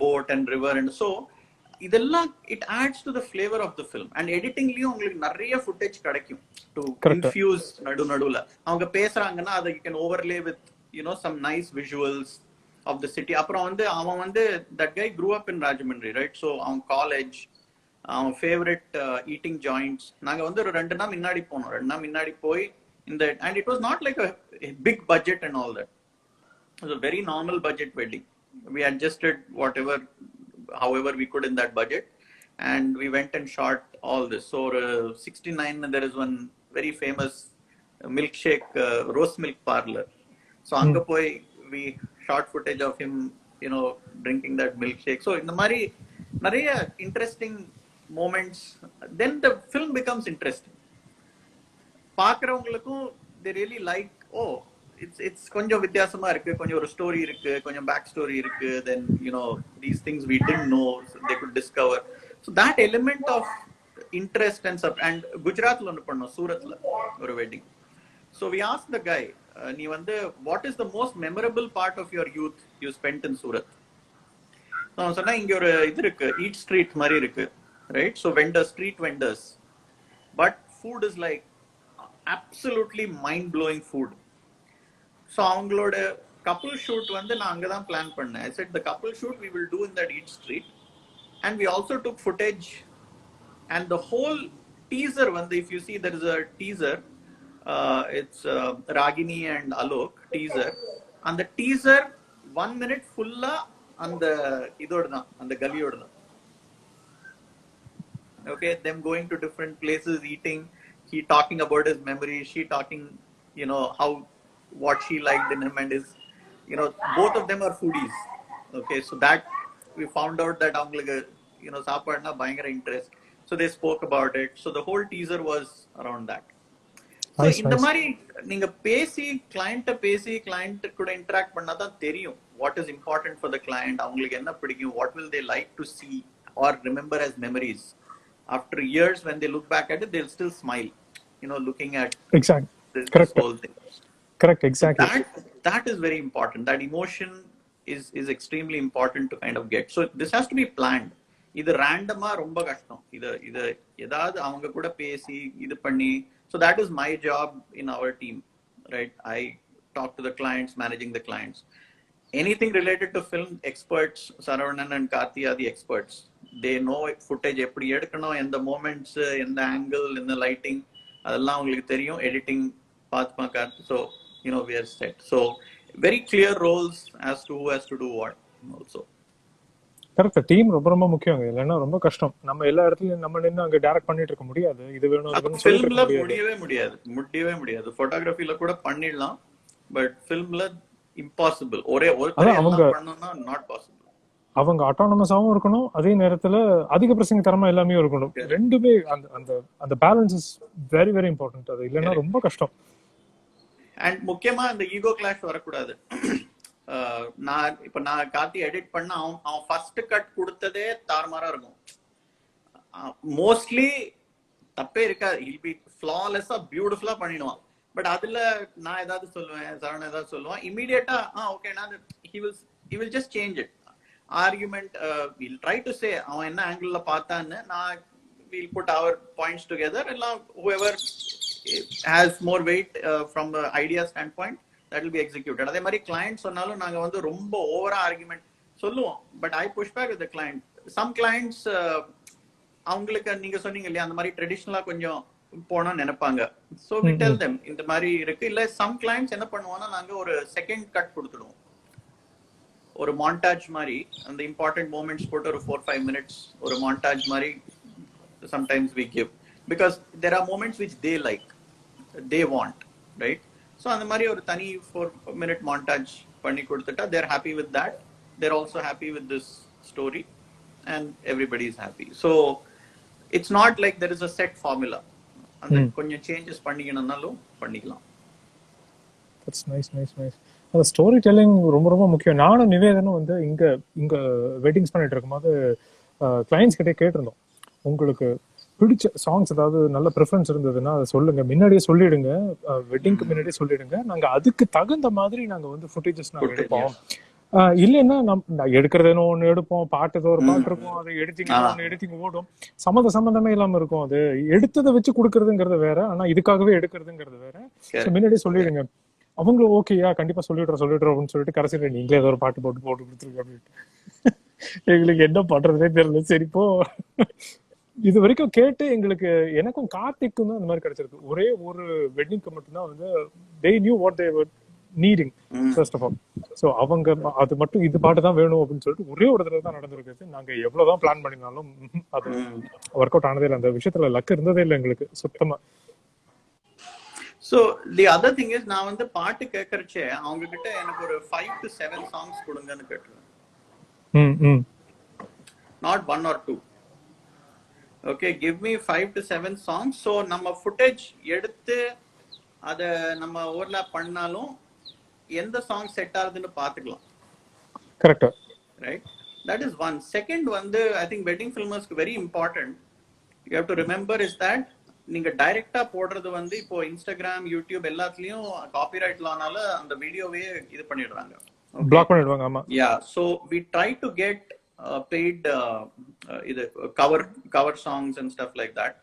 boat and river, and so இதெல்லாம் it adds to the flavor of the film. and editingலயும் உங்களுக்கு நிறைய footage கிடைக்கும் to infuse நடுவுல அவங்க பேசுறாங்கன்னா அதை you can overlay with some nice visuals of the city. அப்புறம் அவன் that guy grew up in Rajahmundry, right? so அவன் காலேஜ், அவன் ஃபேவரட் ஈட்டிங் ஜாயிண்ட்ஸ், நாங்க ஒரு 2 நாள் முன்னாடி போனோம். 2 நாள் முன்னாடி போய் and it was not like a big budget and all that. It was a very normal budget wedding. We adjusted however we could in that budget, and we went and shot all this. So 69 there is one very famous milkshake rose milk parlor. So anga poi we shot footage of him drinking that milkshake. So in the mari nariya interesting moments, then the film becomes interesting. பார்க்கறவங்களுக்கும் they really like, it's கொஞ்சம் வித்தியாசமா இருக்கு, கொஞ்சம் ஒரு story இருக்கு, கொஞ்சம் back story இருக்கு, then these things we didn't know, so they could discover. So that element of interest and குஜராத்ல ஒன்று பண்ணோம், சூரத்ல ஒரு wedding. So we asked the guy, நீ what is the most memorable part of your youth you spent in Surat? So அவன் சொன்னா, இங்க ஒரு இது இருக்கு, eat street மாதிரி இருக்கு, right? So street vendors, but food is like absolutely mind-blowing food. So அவங்களோட couple shoot நான் அங்கதான் பிளான் பண்ணேன். I said the couple shoot we will do in that eat street, and we also took footage, and the whole teaser if you see there is a teaser, it's Ragini and Alok teaser, and the teaser 1 minute fulla அந்த இதோட தான், அந்த கலியோட தான். Okay, them going to different places, eating, he talking about his memories, she talking what she liked in him, and his both of them are foodies. Okay, so that we found out that avங்களுக்கு சாப்பாடுனா பயங்கர interest. So they spoke about it. So the whole teaser was around that. So இந்த மாதிரி நீங்க பேசி client கூட interact பண்ணாதான் தெரியும் what is important for the client, அவங்களுக்கு என்ன பிடிக்கும், what will they like to see or remember as memories. After years when they look back at it, they'll still smile, looking at this whole thing. Correct, exactly. So that is very important. That emotion is extremely important to kind of get. So this has to be planned. இது ரேண்டமா ரொம்ப கஷ்டம். இது ஏதாவது அவங்க கூட பேசி இது பண்ணி. So that is my job in our team, right? I talk to the clients, managing the clients. Anything related to film, experts, Saravanan and Karthi are the experts. They know footage எப்படி எடுக்கணும், எந்த moments, எந்த angle, எந்த lighting, அதெல்லாம் அவங்களுக்கு தெரியும். Editing பார்த்துமா Karthi. So we are set. So very clear roles as to who has to do what also. Correct. Team ரொம்ப முக்கியம். இல்லைன்னா ரொம்ப கஷ்டம். நம்ம எல்லா இடத்துலயும் நம்ம நின்று அங்க டைரக்ட் பண்ணிட்டு இருக்க முடியாது. இது வேணும் ஃபிலிம்ல முடியவே முடியாது. போட்டோகிராஃபில கூட பண்ணிடலாம், பட் ஃபிலிம்ல இம்பாசிபிள். ஒரே ஒரு அவங்க பண்ணனும்னா நாட் பாசிபிள். அவங்க ஆட்டோனமஸாவும் இருக்கணும், அதே நேரத்துல அதிக பிரசங்க தரமா எல்லாமே இருக்கணும். ரெண்டுமே அந்த அந்த balance is very very important. அது இல்லைன்னா ரொம்ப கஷ்டம். அண்ட் முக்கியமா இந்த ஈகோ கிளாஷ் வரக்கூடாது. நான் கார்த்தி எடிட் பண்ண அவன் ஃபர்ஸ்ட் கட் கொடுத்ததே தாறுமாறா இருக்கும். மோஸ்ட்லி தப்பே இருக்காது, ஹில் பி ஃப்ளாலெஸ்ஸா பியூட்டிஃபுல்லா பண்ணிடுவான். பட் அதுல நான் ஏதாவது சொல்லுவேன், சரவணன் ஏதாவது சொல்லுவான், இமீடியட்டா ஓகே நான் he will just change it. Argument, we'll try to say அவன் என்ன ஆங்கிள் பார்த்தான்னு, நான் we'll put our points together, எல்லாம் whoever has more weight from the idea standpoint, that will be executed. அதே மாதிரி கிளையண்ட் சொன்னாலும் நாங்க ரொம்ப ஓவரா ஆர்குமெண்ட் சொல்லுவோம், but I push back with the client. Some clients அவங்களுக்கு நீங்க சொன்னீங்க இல்லையா, அந்த மாதிரி ட்ரெடிஷனலா கொஞ்சம் போனோம்னு நினைப்பாங்க. ஸோ வி டெல் தெம் இந்த மாதிரி இருக்கு. இல்ல சம் கிளையண்ட்ஸ் என்ன பண்ணுவோம்னா, நாங்க ஒரு செகண்ட் கட் கொடுத்துடுவோம், ஒரு மாண்டாஜ் மாதிரி. அந்த இம்பார்ட்டன்ட் மூமெண்ட்ஸ் போட்டு ஒரு 4-5 minutes ஒரு மாண்டாஜ் மாதிரி sometimes we give, because there are moments which they like, they want, right? So அந்த மாதிரி ஒரு தனி 4-minute montage பண்ணி கொடுத்துட்டா they're happy with that. They're also happy with this story and everybody is happy. So it's not like there is a set formula. அந்த கொஞ்சம் changes பண்ணிக்கணும்னாலும் பண்ணிக்கலாம். That's nice nice nice. அந்த ஸ்டோரி டெல்லிங் ரொம்ப ரொம்ப முக்கியம். நானும் நிவேதனும் வந்து இங்க இங்க வெட்டிங்ஸ் பண்ணிட்டு இருக்கும்போது கிளைண்ட்ஸ் கிட்டே கேட்டிருந்தோம், உங்களுக்கு பிடிச்ச சாங்ஸ் ஏதாவது நல்ல ப்ரிஃபரன்ஸ் இருந்ததுன்னா அதை சொல்லுங்க, முன்னாடியே சொல்லிடுங்க, வெட்டிங்க்கு முன்னாடியே சொல்லிடுங்க, நாங்க அதுக்கு தகுந்த மாதிரி நாங்க வந்து ஃபுட்டேஜஸ் நாங்க எடுப்போம். இல்லைன்னா நான் எடுக்கிறதுன்னு ஒண்ணு எடுப்போம், பாட்டு ஒரு பாட்டு இருக்கும், அது எடிட்டிங் ஒண்ணு எடிட்டிங் ஓடும், சம்மந்தமே இல்லாம இருக்கும். அது எடுத்ததை வச்சு கொடுக்கறதுங்கிறது வேற, ஆனா இதுக்காகவே எடுக்கிறதுங்கிறது வேற. முன்னாடியே சொல்லிடுங்க. அவங்களும் ஓகேயா கண்டிப்பா சொல்லிடுறோம் அப்படின்னு சொல்லிட்டு கடைசியில நீங்களே ஏதோ ஒரு பாட்டு போட்டு கொடுத்துருங்க அப்படின்ட்டு எங்களுக்கு என்ன பண்றதே தெரியல. சரி போ. இது வரைக்கும் கேட்டு எங்களுக்கு எனக்கும் கார்த்திக்கும் தான் அந்த மாதிரி கிடைச்சிருக்கு. ஒரே ஒரு வெட்டிங்க்கு மட்டும்தான் வந்து they knew what they were needing first of all. So அவங்க அது மட்டும் இது பாட்டு தான் வேணும் அப்படின்னு சொல்லிட்டு ஒரே ஒரு தடவை தான் நடந்திருக்கு. நாங்க எவ்வளவுதான் பிளான் பண்ணினாலும் அது ஒர்க் அவுட் ஆனதே இல்லை. அந்த விஷயத்துல லக் இருந்ததே இல்லை எங்களுக்கு சுத்தமா. So the other thing is, நான் வந்து பாட்டு கேட்கறச்சே அவங்க கிட்ட எனக்கு ஒரு 5 to 7 songs கொடுங்கன்னு கேட்டுருவேன். Not 1 or 2. Okay, give me 5 to 7 songs. So நம்ம footage எடுத்து அத நம்ம ஓவர்லாப் பண்ணாலும் எந்த சாங் செட் ஆகுதுன்னு பாத்துக்கலாம். Correct. Right? That is one. Second வந்து I think wedding filmers very important. You have to remember is that நீங்க டைரக்டா போடுறது வந்து இப்போ இன்ஸ்டாகிராம், யூடியூப் எல்லாத்துலயும் காப்பிரைட் லானால அந்த வீடியோவே இது பண்ணிடுறாங்க, பிளாக் பண்ணிடுவாங்க. ஆமா. Yeah, so we try to get paid இது cover songs and stuff like that.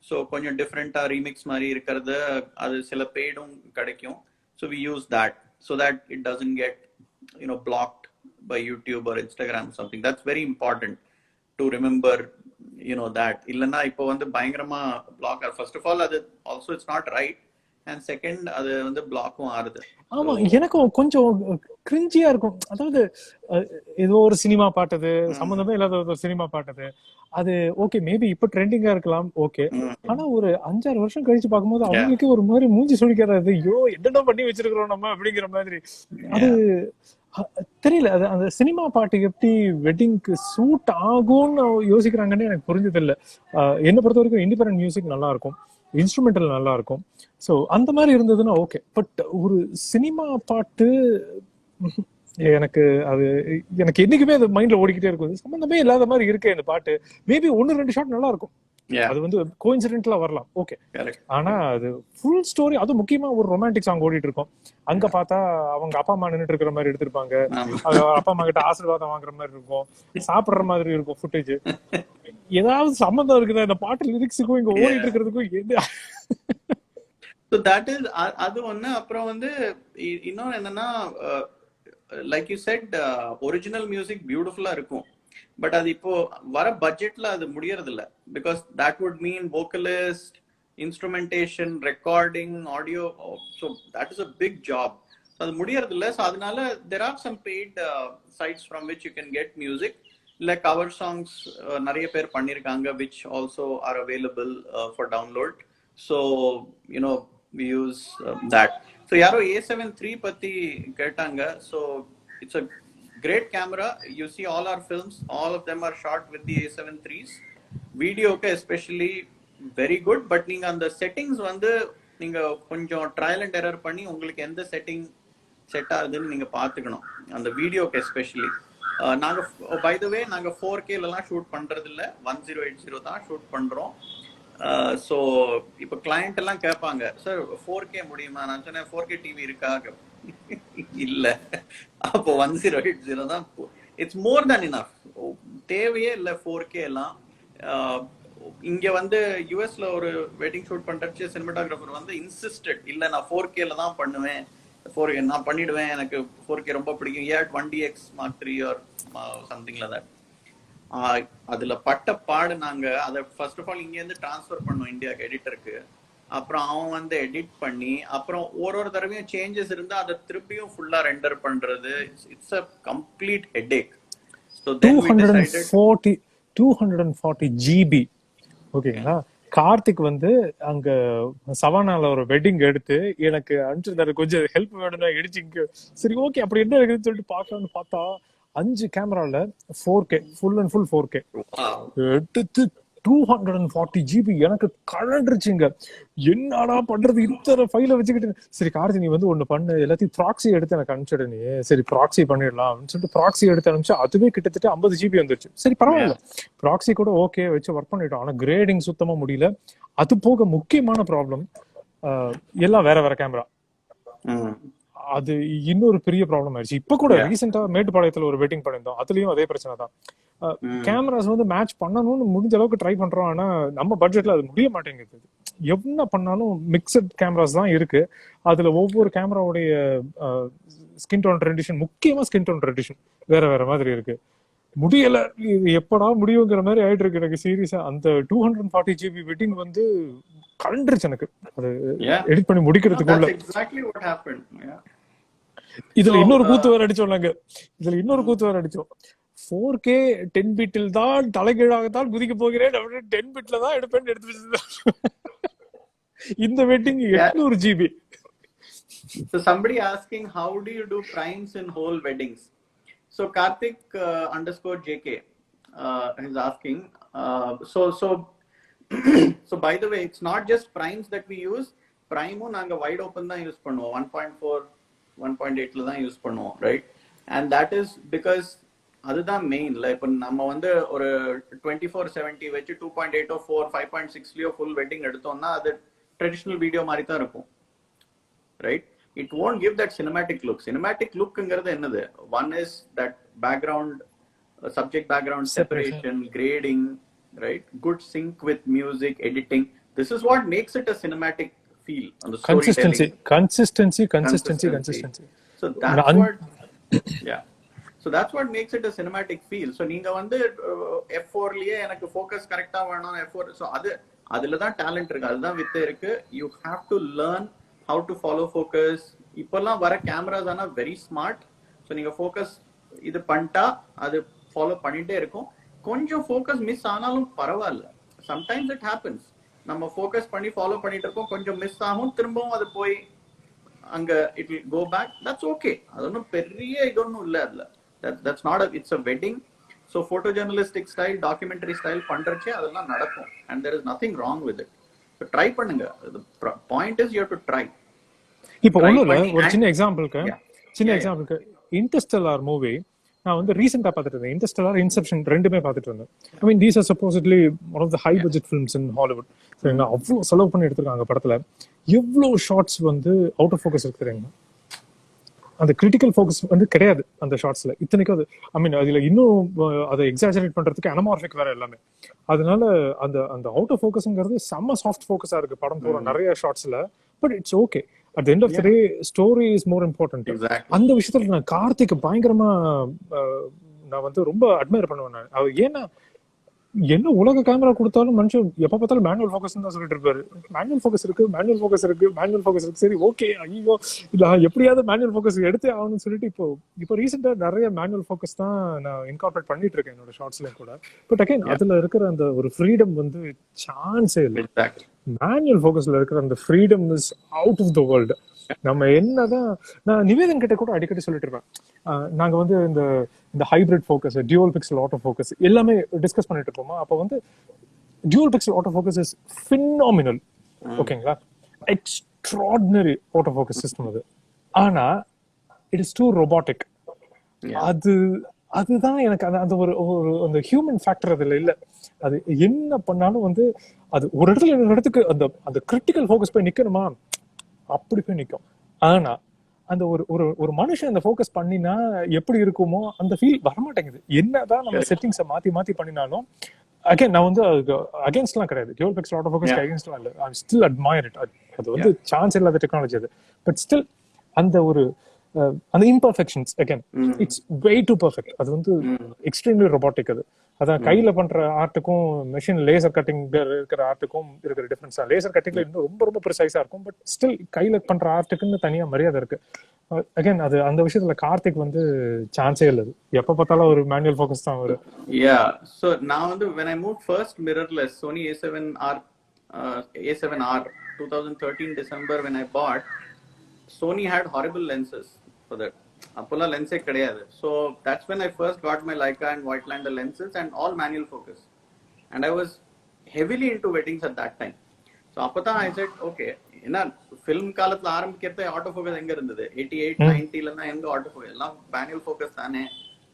So கொஞ்சம் டிஃபரெண்டா ரீமிக்ஸ் மாதிரி இருக்கிறது, அது சில பெய்டும் கிடைக்கும். So we use that so that it doesn't get blocked by YouTube or Instagram or something. That's very important to remember, that இல்லனா இப்போ வந்து பயங்கரமா பிளாக். ஃபர்ஸ்ட் ஆஃப் ஆல் அது also it's not right, and second அது வந்து பிளாக்கும் ஆறுது. ஆமா, எனக்கும் கொஞ்சம் கிரிஞ்சியா இருக்கும். அதாவது ஏதோ ஒரு சினிமா பாட்டது, சம்பந்தமே இல்லாத ஒரு சினிமா பாட்டது, அது ஓகே மேபி இப்ப ட்ரெண்டிங்கா இருக்கலாம், ஓகே. ஆனா ஒரு 5-6 வருஷம் கழிச்சு பார்க்கும்போது அவங்களுக்கு ஒரு மாதிரி மூஞ்சி சுழிக்கிறது, ஐயோ என்னென்ன பண்ணி வச்சிருக்கிறோம் நம்ம அப்படிங்கிற மாதிரி. அது தெரியல, அது அந்த சினிமா பாட்டு எப்படி வெட்டிங்க்கு சூட் ஆகும்னு யோசிக்கிறாங்கன்னு எனக்கு புரிஞ்சது இல்லை. என்னை பொறுத்த வரைக்கும் இண்டிபெண்டன்ட் மியூசிக் நல்லா இருக்கும், இன்ஸ்ட்ருமெண்டல் நல்லா இருக்கும். ஸோ அந்த மாதிரி இருந்ததுன்னா ஓகே. பட் ஒரு சினிமா பாட்டு எனக்கு என்னைக்குமே அது மைண்ட்ல ஓடிக்கிட்டே இருக்கும். சம்பந்தமே இல்லாத மாதிரி இருக்கே இந்த பாட்டு. மேபி 1-2 ஷாட் நல்லா இருக்கும், அது வந்து கோஇன்சிடென்ட்ல வரலாம், ஓகே. ஆனா அது ஃபுல் ஸ்டோரி, அது முக்கியமா ஒரு ரொமான்டிக் சாங் ஓடிட்டு இருக்கும், அங்க பார்த்தா அவங்க அப்பா அம்மா நின்றுட்டு இருக்கிற மாதிரி எடுத்திருப்பாங்க, அப்பா அம்மா கிட்ட ஆசீர்வாதம் வாங்குற மாதிரி இருக்கும், சாப்பிடுற மாதிரி இருக்கும் ஃபுட்டேஜ். ஏதாவது சம்பந்தம் இருக்குதா இந்த பாட்டு லிரிக்ஸுக்கும் இங்க ஓடிட்டு இருக்கிறதுக்கும்? So that is அது ஒண்ணு. அப்புறம் வந்து இன்னொன்னு என்னன்னா, like you said, original music பியூட்டிஃபுல்லா இருக்கும், பட் அது இப்போ வர பட்ஜெட்ல அது முடியறது இல்ல. Because that would mean vocalist, instrumentation, recording, audio. So that is a big job. அது முடியறது இல்ல. ஸோ அதனால there are some paid sites from which you can get music. இல்ல கவர் சாங்ஸ் நிறைய பேர் பண்ணிருக்காங்க, which also are available for download. So we use that. So yaro A7 III பத்தி கேட்டாங்க. So it's a great camera. You see all our films, all of them are shot with the A7 IIIs. Video especially very good. But நீங்க அந்த settings வந்து நீங்க கொஞ்சம் trial and error பண்ணி உங்களுக்கு எந்த செட்டிங் செட் ஆகுதுன்னு நீங்க பாத்துக்கணும், அந்த வீடியோக்கு எஸ்பெஷலி. நாங்க பை த வே நாங்க 4K எல்லாம் ஷூட் பண்றது இல்ல, 1080 தான் ஷூட் பண்றோம். ஸோ இப்போ கிளையண்ட் எல்லாம் கேட்பாங்க, சார் 4K முடியுமா? நான் சொன்னேன் 4K டிவி இருக்கா? இல்ல. அப்போ 1080 தான். It's more than enough. தேவையே இல்லை 4K எல்லாம். இங்க வந்து யூஎஸ்ல ஒரு வெட்டிங் ஷூட் பண்றச்சு சினிமாட்டோகிராஃபர் வந்து இன்சிஸ்டட், இல்ல நான் 4Kல தான் பண்ணுவேன், 4K நான் பண்ணிடுவேன், எனக்கு 4K ரொம்ப பிடிக்கும். At 1DX Mark III or something like that. அதுல பட்ட பாடு. நாங்க அதை ஃபர்ஸ்ட் ஆஃப் ஆல் இங்க இருந்து டிரான்ஸ்ஃபர் பண்ணோம் இந்தியாவுக்கு எடிட்டருக்கு. அப்புறம் அவன் வந்து எடிட் பண்ணி, அப்புறம் ஒரு தடவையும் சேஞ்சஸ் இருந்தா அதை திருப்பியும் ஃபுல்லா ரெண்டர் பண்றது. It's a complete headache. So then we decided 240 GB. ஓகேங்களா? கார்த்திக் வந்து அங்க சவானால ஒரு வெட்டிங் எடுத்து எனக்கு அனுப்பிச்சிருந்தாரு, கொஞ்சம் ஹெல்ப் வேணும்னா எடிட்டிங்க்கு. சரி ஓகே அப்படி என்ன இருக்குதுன்னு சொல்லிட்டு பார்க்கலாம்னு பார்த்தா 5 கேமரால 4K, full and full 4K எடுத்து 240 GB எனக்கு கழண்டுருச்சுங்க. என்னடா பண்றது இத்தனை ஃபைல வச்சுக்கிட்டு. சரி கார்த்தி நீ வந்து ஒண்ணு பண்ணு, எல்லாத்தையும் ப்ராக்ஸி எடுத்து எனக்கு அனுப்பிச்சிடு நீ. சரி ப்ராக்ஸி பண்ணிடலாம் அப்படின்னு சொல்லிட்டு ப்ராக்ஸி எடுத்து அனுப்பிச்சு அதுவே கிட்டத்தட்ட 50 GB வந்துருச்சு. சரி பரவாயில்ல, ப்ராக்ஸி கூட ஓகே வச்சு ஒர்க் பண்ணிட்டோம். ஆனா கிரேடிங் சுத்தமா முடியல. அது போக முக்கியமான ப்ராப்ளம், எல்லாம் வேற வேற கேமரா. அது இன்னொரு பெரிய ப்ராப்ளம் ஆயிடுச்சு. இப்ப கூட ரீசெண்டா மேட்டுப்பாளையத்துல ஒரு வெட்டிங் பண்ணிருந்தோம், அதுலயும் அதே பிரச்சனை தான். கேமராஸ் வந்து மேட்ச் பண்ணணும்னு முடிஞ்ச அளவுக்கு ட்ரை பண்றோம், ஆனா நம்ம பட்ஜெட்ல அது முடிய மாட்டேங்குது. என்ன பண்ணாலும் மிக்சட் கேமராஸ் தான் இருக்கு. அதுல ஒவ்வொரு கேமராவுடைய ஸ்கின் டோன் ரெடிஷன், முக்கியமா ஸ்கின் டோன் ரெடிஷன் வேற வேற மாதிரி இருக்கு. முடியல, இது எப்படா முடியுங்கிற மாதிரி ஆயிட்டு இருக்கு எனக்கு சீரியஸா. அந்த 240 GB வெட்டிங் வந்து கலண்டுருச்சு எனக்கு அது எடிட் பண்ணி முடிக்கிறதுக்குள்ள. இதுல இன்னொரு கூத்து வேற அடிச்சோம் நாங்க. இதுல இன்னொரு கூத்து வேற அடிச்சோம். 4K 10 பிட்டில் தான் தலைகீழாகத்தான் குதிக்க போகிறேன் அப்படின்னு 10 பிட்ல தான் எடுப்பேன்னு எடுத்து வச்சிருந்தேன். இந்த wedding 800 GB. So somebody asking how do you do primes in whole weddings? So Karthik _JK is asking. So by the way, it's not just primes that we use. Prime நாங்க wide open தான் use பண்ணுவோம், 1.4 1.8ல தான் use பண்ணுவோம், right? And that is because அதுதான் மெயின்ல. இப்போ நம்ம வந்து ஒரு 2470 வச்சு 2.8 4 5.6லயோ ஃபுல் வெட்டிங் எடுத்தோம்னா அது ட்ரெடிஷனல் வீடியோ மாதிரி தான் இருக்கும், right? It won't give that cinematic look. Cinematic lookங்கிறது என்னது? One is that background, subject background separation, grading, right? Good sync with music, editing. This is what makes it a cinematic feel on the storytelling. Consistency. So that's what, yeah. So that's what makes it a cinematic feel. So நீங்க வந்து F4லயே எனக்கு focus கரெக்டா வேணும், F4. So அதுல தான் talent இருக்கு, அதுதான் with இருக்கு. You have to learn how to follow focus. இப்பெல்லாம் வர கேமராஸ் ஆனா வெரி ஸ்மார்ட். ஸோ நீங்க ஃபோக்கஸ் இது பண்ணிட்டா அது ஃபாலோ பண்ணிட்டே இருக்கும். கொஞ்சம் ஃபோக்கஸ் மிஸ் ஆனாலும் பரவாயில்ல, சம்டைம்ஸ் இட் ஹேப்பன்ஸ். நம்ம ஃபோக்கஸ் பண்ணி ஃபாலோ பண்ணிட்டு இருக்கோம், கொஞ்சம் மிஸ் ஆகும், திரும்பவும் அது போய் அங்க it will go back. That's okay, அது ஒன்றும் பெரிய இது ஒன்றும் இல்லை அதுல. That's not it's a wedding. So photo journalistic style, documentary style பண்றச்சே அதெல்லாம் நடக்கும். And there is nothing wrong with it. Try பண்ணுங்க. Point is you have to try. இப்போ ஒண்ணுல ஒரு சின்ன எக்ஸாம்பிளுக்கு இன்டர்ஸ்டெல்லார் மூவி நான் வந்து ரீசெண்டா பார்த்துட்டு இருந்தேன். இன்டர்ஸ்டெல்லார், இன்செப்ஷன் ரெண்டுமே பார்த்துட்டு இருந்தேன். I mean these are supposedly one of the high budget films in Hollywood. சரிங்களா, அவ்வளோ செலவு பண்ணி எடுத்திருக்காங்க படத்துல. எவ்வளோ ஷார்ட்ஸ் வந்து அவுட் ஆஃப் ஃபோக்கஸ் இருக்கு தெரியுங்களா? அந்த கிரிட்டிக்கல் ஃபோக்கஸ் வந்து கிடையாது அந்த ஷார்ட்ஸ்ல. இத்தனைக்கும் அது ஐ மீன் அதுல இன்னும் அதை எக்ஸாஜரேட் பண்றதுக்கு அனமார்பிக் வேற எல்லாமே. அதனால அந்த அந்த அவுட் ஆஃப் ஃபோக்கஸ்ங்கிறது செம்ம சாஃப்ட் ஃபோக்கஸா இருக்கு படம் போற நிறைய ஷார்ட்ஸ்ல. But it's okay. At the end of the day, story is more important. அந்த விஷயத்துல நான் கார்த்திக் பயங்கரமா நான் வந்து ரொம்ப அட்மையர் பண்ணுவேன். நான் அவர் ஏன்னா என்ன உலக கேமரா கொடுத்தாலும் மனுஷன் எப்ப பார்த்தாலும் மேனுவல் ஃபோக்கஸ் தான் சொல்லிட்டு இருப்பாரு. மேனுவல் ஃபோக்கஸ் இருக்கு. சரி ஓகே, ஐயோ இல்ல எப்படியாவது மேனுவல் ஃபோக்கஸ் எடுத்தே ஆகணும்னு சொல்லிட்டு இப்போ ரீசெண்டா நிறைய மேனுவல் ஃபோக்கஸ் தான் நான் இன்கார்பரேட் பண்ணிட்டு இருக்கேன் என்னோட ஷார்ட்ஸ்ல கூட. பட் அகைன் அதுல இருக்கிற அந்த ஒரு ஃப்ரீடம் வந்து சான்ஸே இல்லை. மேனுவல் ஃபோக்கஸ்ல இருக்கிற அந்த freedom is out of the world. நம்ம என்னதான் நான் நிவேதன் கிட்ட கூட அடிக்கடி சொல்லிட்டு இருப்பேன். நாங்க வந்து இந்த hybrid focus, dual pixel auto focus எல்லாமே டிஸ்கஸ் பண்ணிட்டு இருப்போமா. அப்போ வந்து dual pixel auto focus is phenomenal, ஓகேங்களா, எக்ஸ்ட்ராடினரி ஆட்டோ ஃபோக்கஸ் சிஸ்டம் அது. ஆனா இட் இஸ் டூ ரோபோட்டிக். அதுதான் எனக்கு அந்த ஒரு அந்த ஹியூமன் ஃபேக்டர் அதுல இல்ல. அது என்ன பண்ணாலும் வந்து அது ஒரு இடத்துல இன்னொரு இடத்துக்கு அந்த கிரிட்டிக்கல் ஃபோக்கஸ் போய் நிக்கணுமா, அப்படி போய் நிக்கும். ஆனா அந்த ஒரு மனுஷன் அந்த ஃபோக்கஸ் பண்ணினா எப்படி இருக்குமோ அந்த ஃபீல் வரமாட்டேங்குது. என்னதான் நம்ம செட்டிங்ஸை மாத்தி பண்ணினாலும் அகைன் நான் வந்து அகேன்ஸ்ட்லாம் கிடையாது. டியூவல் பிக்சல் ஆட்டோ ஃபோக்கஸ் அகேன்ஸ்ட்லாம் இல்லை. I still admire it. அது வந்து சான்ஸ் இல்லாத டெக்னாலஜி அது. பட் ஸ்டில் அந்த imperfections again it's way to perfect. அது வந்து எக்ஸ்ட்ரீம்லி ரொபாட்டிக். அதான் கையில பண்ற ஆர்ட்டுக்கும் மெஷின் லேசர் கட்டிங் இருக்கிற ஆர்ட்டுக்கும் இருக்கிற டிஃபரன்ஸ். லேசர் கட்டிங்ல இன்னும் ரொம்ப ரொம்ப ப்ரிசைஸா இருக்கும். பட் ஸ்டில் கையில பண்ற ஆர்ட்டுக்குன்னு தனியா மரியாதை இருக்கு. அகைன் அது அந்த விஷயத்துல கார்த்திக் வந்து சான்ஸே இல்லை. எப்ப பார்த்தாலும் ஒரு மேனுவல் ஃபோக்கஸ் தான் வரும். So நான் வந்து when I moved first mirrorless Sony A7R 2013 December when I bought, Sony had horrible lenses for that. அப்போல்லாம் லென்ஸே கிடையாது. So that's when I first got my Leica and Voigtlander lenses and all manual focus. And I was heavily into weddings at that time. So அப்பதான் I said okay, ஏன்னா film காலத்துல ஆரம்பிக்கிறதே auto focus எங்க இருந்தது? 88 90 ல எங்க auto focus? எல்லாம் manual focus தானே.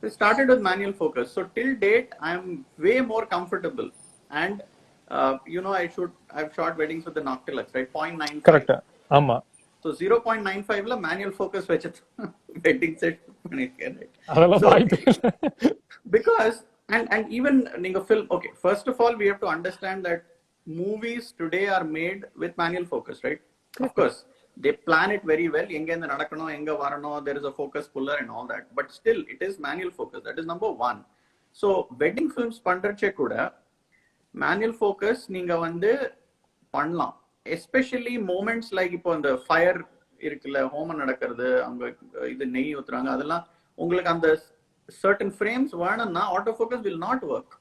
We started with manual focus. So till date I am way more comfortable. And I've shot weddings with the Noctilux, right? 0.95. Correct. ஆமா. So 0.95 la manual focus வெச்சு wedding set பண்ணிருக்கேன். அதெல்லாம் வாய்ப்பே இல்ல. Because and even நீங்க film, okay, first of all we have to understand that movies today are made with manual focus, right? Of course they plan it very well, எங்க இருந்து நடக்கணும், எங்க வரணும், there is a focus puller and all that, but still it is manual focus. That is number one. So wedding films பண்றச்சே கூட manual focus நீங்க வந்து பண்ணலாம். Especially moments like இப்போ இந்த ஃபயர் இருக்குல்ல, ஹோமம் நடக்கிறது, அவங்க இது நெய் ஊத்துறாங்க, அதெல்லாம் உங்களுக்கு அந்த certain frames வேணும்னா auto focus will not work.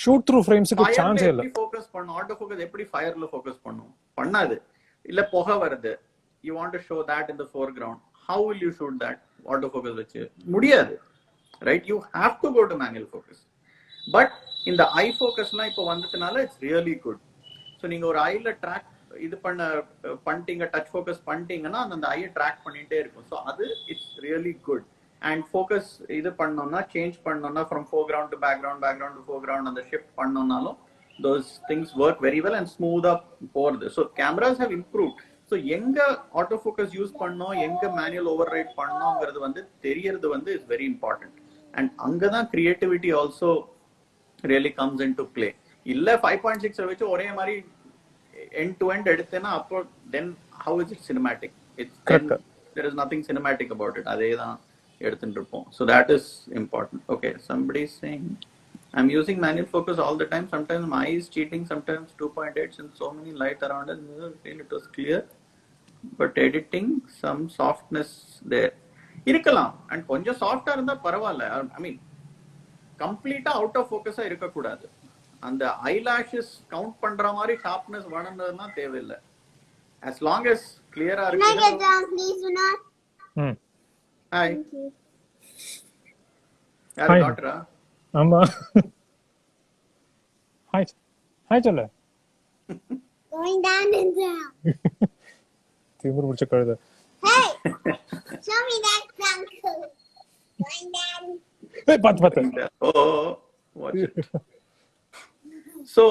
Shoot through ஃப்ரேம்ஸ்க்கு சான்ஸே இல்ல. எப்படி ஃபோக்கஸ் பண்ணும் ஆட்டோ ஃபோக்கஸ்? எப்படி ஃபயர்ல ஃபோக்கஸ் பண்ணும்? பண்ணாது. இல்ல புகை வருது, you want to show that in the foreground, how will you shoot that auto focus வச்சு? முடியாது, right? You have to go to manual focus. But in the eye focusலாம் இப்போ வந்ததுனால it's really good. So நீங்க ஒரு ஐல track இது பண்ணிட்டீங்க, touch focus பண்ணிட்டீங்கன்னா அந்த ஐயை ட்ராக் பண்ணிட்டே இருக்கும். ஸோ அது it's really good. And focus இது பண்ணோம்னா, சேஞ்ச் பண்ணோம்னா from foreground to background, background to foreground அந்த shift பண்ணோம்னாலும் those things work very well and smooth up போறது. So cameras have improved. So எங்க ஆட்டோ ஃபோக்கஸ் யூஸ் பண்ணோம், எங்க manual over right பண்ணோங்கிறது வந்து தெரியறது வந்து இஸ் வெரி இம்பார்ட்டன்ட். அண்ட் அங்கதான் creativity also really comes in to play. இல்ல 5.6 வச்சு ஒரே மாதிரி end to end எடுத்தேன்னா அப்போ then how is it cinematic? It's there is nothing cinematic about it. அதே தான் எடுத்துட்டு இருப்போம். So that is important. Okay, somebody is saying I'm using manual focus all the time. Sometimes my eye is cheating, sometimes 2.8 and so many light around it. It was clear, but editing some softness there. இருக்கலாம். And கொஞ்சம் சாஃப்டா இருந்தா பரவாயில்ல. I mean கம்ப்ளீட்டா out of ஃபோக்கஸா இருக்க கூடாது. அந்த eyelashes count பண்ற மாதிரி ஷார்ப்னஸ் வேணும்ன்றதுனா தேவையில்லை. as long as clear-ஆ இருக்கு. ஹாய் யார் டாக்டரா? ஆமா. ஹாய் ஹாய் சொல்ல. going down and down. திமிரு முடிச்ச கழுதை. Hey, show me that uncle. Going down. ஏய் பாத்து. Oh, watch it. So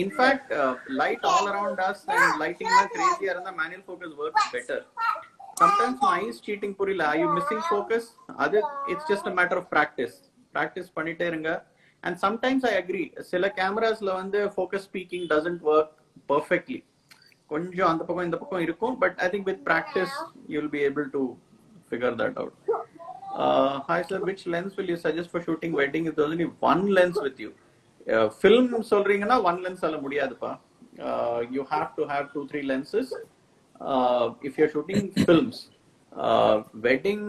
in fact light all around us and lighting is crazy and the manual focus works better. Sometimes my eyes cheating purila, are you missing focus? It's just a matter of practice பண்ணிட்டே இருங்க. And sometimes I agree, சில camerasல வந்து focus peaking doesn't work perfectly. கொஞ்சம் அந்த பக்கம் இந்த பக்கம் இருக்கும், but I think with practice you'll be able to figure that out. Hi sir, which lens will you suggest for shooting wedding if there's only one lens with you? Film சொல்றீங்கன்னா one lens alone முடியாதுப்பா. You have to have 2-3 lenses if you're shooting films. Wedding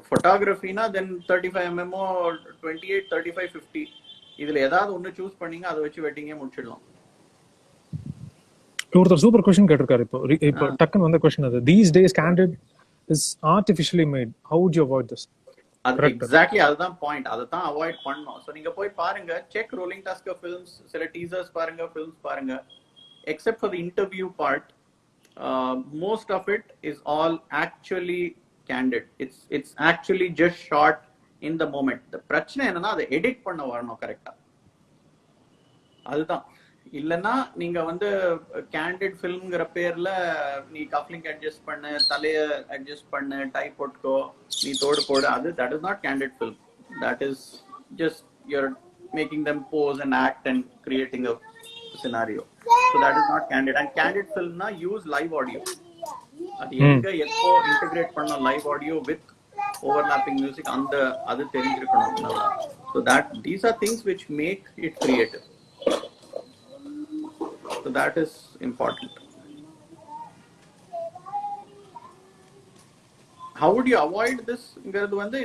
photography na then 35mm or 28, 35, 50 இதுல ஏதாவது ஒன்னு choose பண்ணீங்க, அதை வச்சு வெட்டிங்கே முடிச்சிடலாம். ஒருத்தர் சூப்பர் क्वेश्चन கேட்டிருக்காரு. இப்போ டக்குன்னு வந்த क्वेश्चन அது. These days candid is artificially made. How would you avoid this? அது எக்ஸாக்ட்லி அதுதான் பாயிண்ட். அதை தான் அவாய்ட் பண்ணணும். ஸோ நீங்க போய் பாருங்க, செக் ரோலிங் டாஸ்கர் ஃபிலிம்ஸ், சில டீசர்ஸ் பாருங்க, ஃபிலிம்ஸ் பாருங்க. Except for the interview part, most of it is all actually candid. It's actually just shot in the moment. The பிரச்சனை என்னன்னா அதை எடிட் பண்ண வரணும் கரெக்டா. அதுதான். இல்லைன்னா நீங்க வந்து கேண்டிட் ஃபிலிம்ங்கிற பேர்ல நீ கப்லிங் அட்ஜஸ்ட் பண்ணு, தலைய அட்ஜஸ்ட் பண்ணு, டை போட்டுக்கோ, நீ தோடு போடு, அது that is not candid film. That is just you're making them pose and act and creating a scenario. So that is not candid. And candid film na use live audio. அது எங்க எப்போ integrate பண்ண live audio with overlapping music அந்த அது தெரிஞ்சிருக்கணும். So that these are things which make it creative. So that is important. How would you avoid this?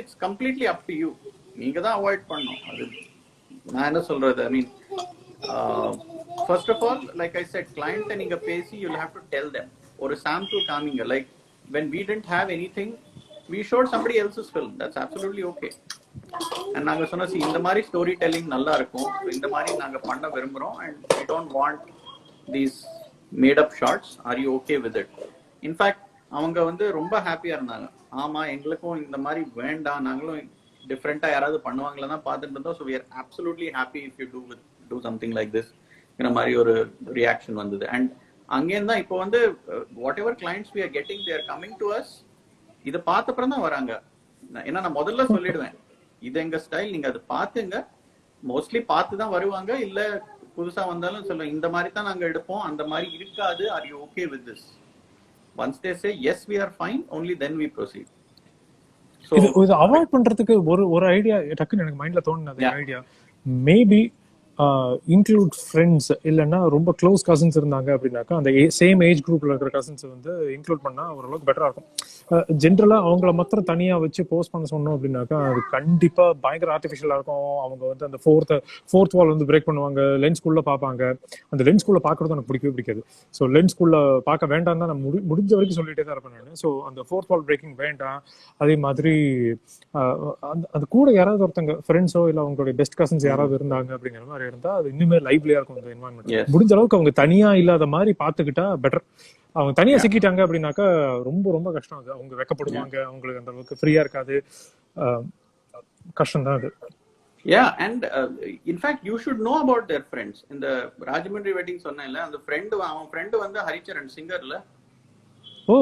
It's completely up to you. நீங்க தான் avoid பண்ணணும். அது நான் என்ன சொல்றது, I mean first of all, like I said, client நீங்க பேசி you'll have to tell them. ஒரு sample காமிங்க. Like when we didn't have anything, we showed somebody else's film. That's absolutely okay. And நாங்க சொன்ன இந்த மாதிரி ஸ்டோரி டெல்லிங் நல்லா இருக்கும், இந்த மாதிரி நாங்க பண்ண விரும்புறோம், and we don't want these made up shots, are you okay with it? In fact அவங்க வந்து ரொம்ப ஹாப்பியா இருந்தாங்க. ஆமா எங்களுக்கும் இந்த மாதிரி வேண்டாம், நாங்களும் டிஃப்ரெண்டா யாராவது பண்ணுவாங்களா தான் பார்த்துட்டு இருந்தோம். So we are absolutely happy if you do something like this இந்த மாதிரி ஒரு ரியாக்ஷன் வந்தது. அண்ட் அங்கேருந்து தான் இப்போ வந்து what ever clients we are getting, they are coming to us. இதை பார்த்த அப்புறம் தான் வராங்க. ஏன்னா நான் முதல்ல சொல்லிடுவேன், இது எங்க ஸ்டைல், நீங்க அதை பாத்துங்க. மோஸ்ட்லி பார்த்து தான் வருவாங்க, இல்ல புதுசா வந்தாலும் சொல்லுவாங்க இந்த மாதிரி தான் நாங்க எடுப்போம், அந்த மாதிரி இருக்காது, are you okay with this? Once they say yes we are fine, only then we proceed. So இது அவாய்ட் பண்றதுக்கு ஒரு ஐடியா டக்குன்னு எனக்கு மைண்ட்ல தோணுனது ஐடியா, மேபி இன்க்ளூட் ஃப்ரெண்ட்ஸ் இல்லைன்னா ரொம்ப க்ளோஸ் கசின்ஸ் இருந்தாங்க அப்படின்னாக்கா அந்த சேம் ஏஜ் குரூப்ல இருக்கிற கசின்ஸ் வந்து இன்க்ளூட் பண்ணா ஓரளவுக்கு பெட்டரா இருக்கும். ஜென்ரலா அவங்கள மாத்திரம் தனியா வச்சு போஸ்ட் பண்ண சொன்னோம் அப்படின்னாக்கா அது கண்டிப்பா பயங்கர ஆர்டிஃபிஷியலா இருக்கும். அவங்க வந்து அந்த ஃபோர்த் வால் வந்து பிரேக் பண்ணுவாங்க, லென்ஸ்குள்ள பார்ப்பாங்க. அந்த லென்ஸ்குள்ள பார்க்கறது எனக்கு பிடிக்கவே பிடிக்காது. ஸோ லென்ஸ்குள்ள பார்க்க வேண்டாம் தான் நான் முடிஞ்ச வரைக்கும் சொல்லிட்டே தான் இருப்பேன் நான். ஸோ அந்த ஃபோர்த் வால் பிரேக்கிங் வேண்டாம். அதே மாதிரி அது கூட யாராவது ஒருத்தங்க ஃப்ரெண்ட்ஸோ இல்லை அவங்களுடைய பெஸ்ட் கசின்ஸ் யாராவது இருந்தாங்க அப்படிங்கிற மாதிரி இருந்தா அது இன்னுமே லைவ்லியா இருக்கும் இந்த என்வாயன்மெண்ட். முடிஞ்ச அளவுக்கு அவங்க தனியா இல்லாத மாதிரி பாத்துக்கிட்டா பெட்டர். அவங்க தனியா சிக்கிட்டாங்க அப்படின்னாக்கா ரொம்ப ரொம்ப கஷ்டம். அது அவங்க வெக்கப்படுவாங்க, அவங்களுக்கு அந்த அளவுக்கு ஃப்ரீயா இருக்காது, கஷ்டம் தான் அது. Yeah, and in fact you should know about their friends. In the Rajamundry wedding சொன்னேன்ல, அந்த அவன் friend வந்து Haricharan சிங்கர்ல. So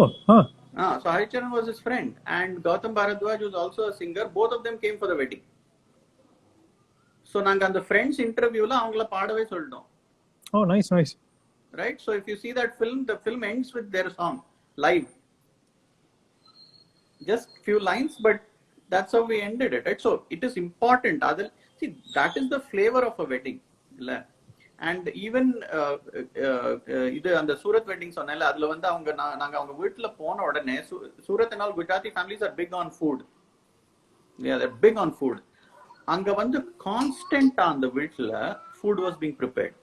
Haricharan was his friend, and Gautam Bharadwaj was also a singer. Both of them came for the wedding. So நாங்க அந்த friends இன்டர்வியூல அவங்கள பாடவே சொல்லிட்டோம். Oh, nice. Right? So if you see that film, the film ends with their song live. Just few lines, but that's how we ended it. Right? So it is important. See, that is the flavor of a wedding. And even இது அந்த Surat wedding சொன்னேன்ல, அதுல வந்து நாங்க அவங்க வீட்டுல போன உடனே Surat and all Gujarati families are big on food. Yeah, they're big on food. அங்க வந்து கான்ஸ்டன்ட் அந்த வீட்டுல food was being prepared.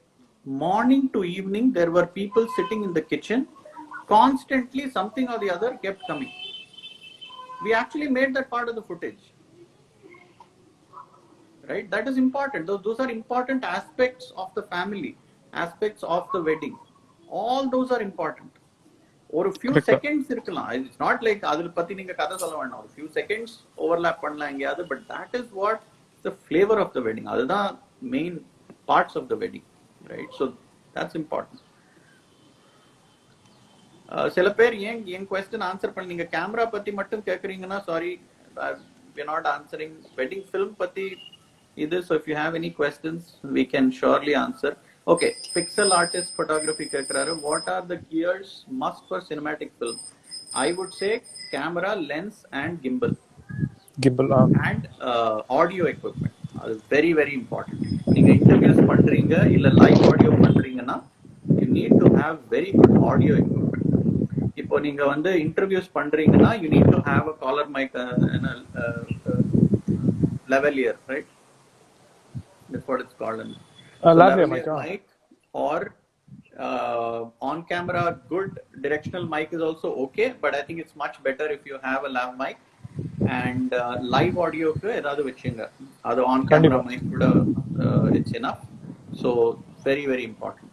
Morning to evening there were people sitting in the kitchen. Constantly something or the other kept coming. We actually made that part of the footage. Right? That is important. Those are important aspects of the family, aspects of the wedding. All those are important. ஒரு few seconds இருக்கலாம். It's not like அதுல பத்தி நீங்க கதை சொல்ல வேண்டாம். ஒரு few seconds overlap பண்ணலாம் எங்கயாவது, but that is what the flavor of the wedding. அதுதான் main parts of the wedding, right? So that's important. சில பேர் என் question answer பண்ண நீங்க கேமரா பத்தி மட்டும் கேக்குறீங்கன்னா sorry, we are not answering. Wedding film பத்தி இது, so if you have any questions we can surely answer. Okay, pixel artist photography கேக்குறாரு, what are the gears must for cinematic film? I would say camera, lens and gimbal and audio equipment. அது very very important. நீங்க interviews பண்றீங்க இல்ல live audio பண்றீங்கன்னா you need to have very good audio equipment. இப்போ நீங்க வந்து interviews பண்றீங்கன்னா you need to have a collar mic and a lavalier, right? That's what it's called. Lavalier mic or on camera good directional mic is also okay, but I think it's much better if you have a lav mic. And live audio ku edavadhu vechinga, adu on camera mic kuda it's enough. So very very important.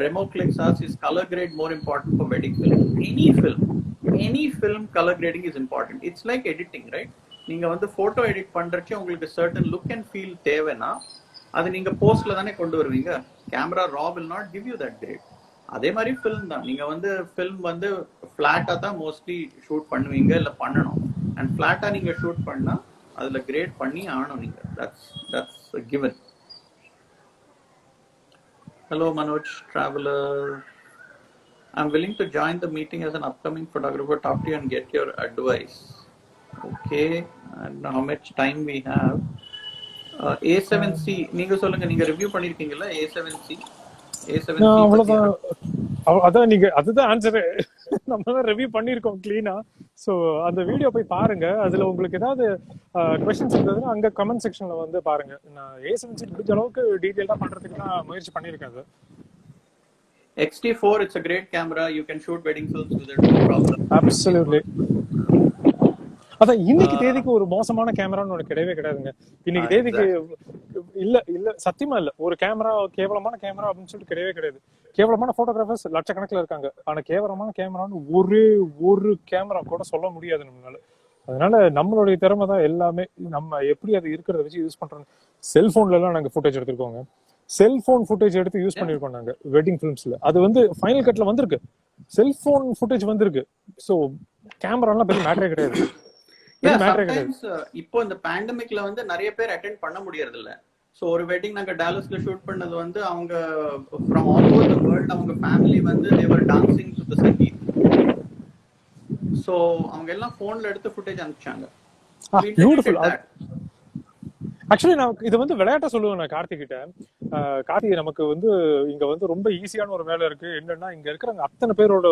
Remo Clicks asks, is color grade more important for wedding film? Any film color grading is important. It's like editing, right? நீங்க வந்து photo edit பண்றச்சே உங்களுக்கு certain look and feel தேவைனா அது நீங்க போஸ்ட்ல தானே கொண்டு வருவீங்க. Camera raw will not give you that grade. அதே மாதிரி film தான். நீங்க வந்து film வந்து ஃபிளாட்டா தான் மோஸ்ட்லி ஷூட் பண்ணுவீங்க இல்ல பண்ணணும். அண்ட் ஃபிளாட்டா நீங்க ஷூட் பண்ணா அதுல கிரேட் பண்ணி ஆகணும் நீங்க. That's a given. Hello Manoj Traveler. I'm willing to join the meeting as an upcoming photographer, talk to you and get your advice. Okay, and how much time we have? A7C நீங்க சொல்லுங்க, நீங்க review பண்ணிருக்கீங்கல்ல A7C? அதான் நீங்க அதுதான் answer. நம்ம தான் review பண்ணிருக்கோம் கிளீனா. சோ அந்த வீடியோ போய் பாருங்க. அதுல உங்களுக்கு ஏதாவது क्वेश्चंस இருந்ததுன்னா அங்க கமெண்ட் செக்ஷன்ல வந்து பாருங்க. நான் A7C முடிஞ்ச அளவுக்கு டீடைலா பண்றதுக்கு தான் முயற்சி பண்ணிருக்கேன். XT4, it's a great camera. You can shoot wedding films with it, no problem. Absolutely. அதான் இன்னைக்கு தேதிக்கு ஒரு மோசமான கேமரான்னு ஒண்ணு கிடையவே கிடையாதுங்க. இன்னைக்கு தேதிக்கு இல்ல சத்தியமா இல்ல ஒரு கேமரா கேவலமான கேமரா அப்படின்னு சொல்லிட்டு கிடையவே கிடையாது. கேவலமான போட்டோகிராஃபர்ஸ் லட்சக்கணக்கில் இருக்காங்க. ஆனா கேவலமான கேமரான்னு ஒரு கேமரா கூட சொல்ல முடியாது நம்மளால. அதனால நம்மளுடைய திறமை தான் எல்லாமே. நம்ம எப்படி அது இருக்கிறத வச்சு யூஸ் பண்றோம். செல்போன்ல எல்லாம் நாங்க ஃபுட்டேஜ் எடுத்துருக்கோங்க. செல்போன் ஃபுட்டேஜ் எடுத்து யூஸ் பண்ணிருக்கோம் நாங்க வெட்டிங் ஃபிலிம்ஸ்ல. அது வந்து ஃபைனல் கட்ல வந்திருக்கு. செல்போன் ஃபுட்டேஜ் வந்திருக்கு. சோ கேமராலாம் பெரிய மேட்டரே கிடையாது. இப்போ இந்த பேண்டமிக்ல வந்து நிறைய பேர் அட்டெண்ட் பண்ண முடியறது இல்ல. சோ ஒரு வெட்டிங் நாங்க டாலஸ்ல ஷூட் பண்ணது வந்து அவங்க from all over the world அவங்க ஃபேமிலி வந்து they were dancing to the Sangeet. So அவங்க எல்லாம் போன்ல எடுத்து ஃபுட்டேஜ் அனுப்பிச்சாங்க. பியூட்டிஃபுல். ஆக்சுவலி நான் இது வந்து விளையாட்ட சொல்லுவேன் நான் கார்த்திக் கிட்ட. கார்த்திக் நமக்கு வந்து இங்க வந்து ரொம்ப ஈஸியான ஒரு வேலை இருக்கு. என்னன்னா இங்க இருக்கிறவங்க அத்தனை பேரோட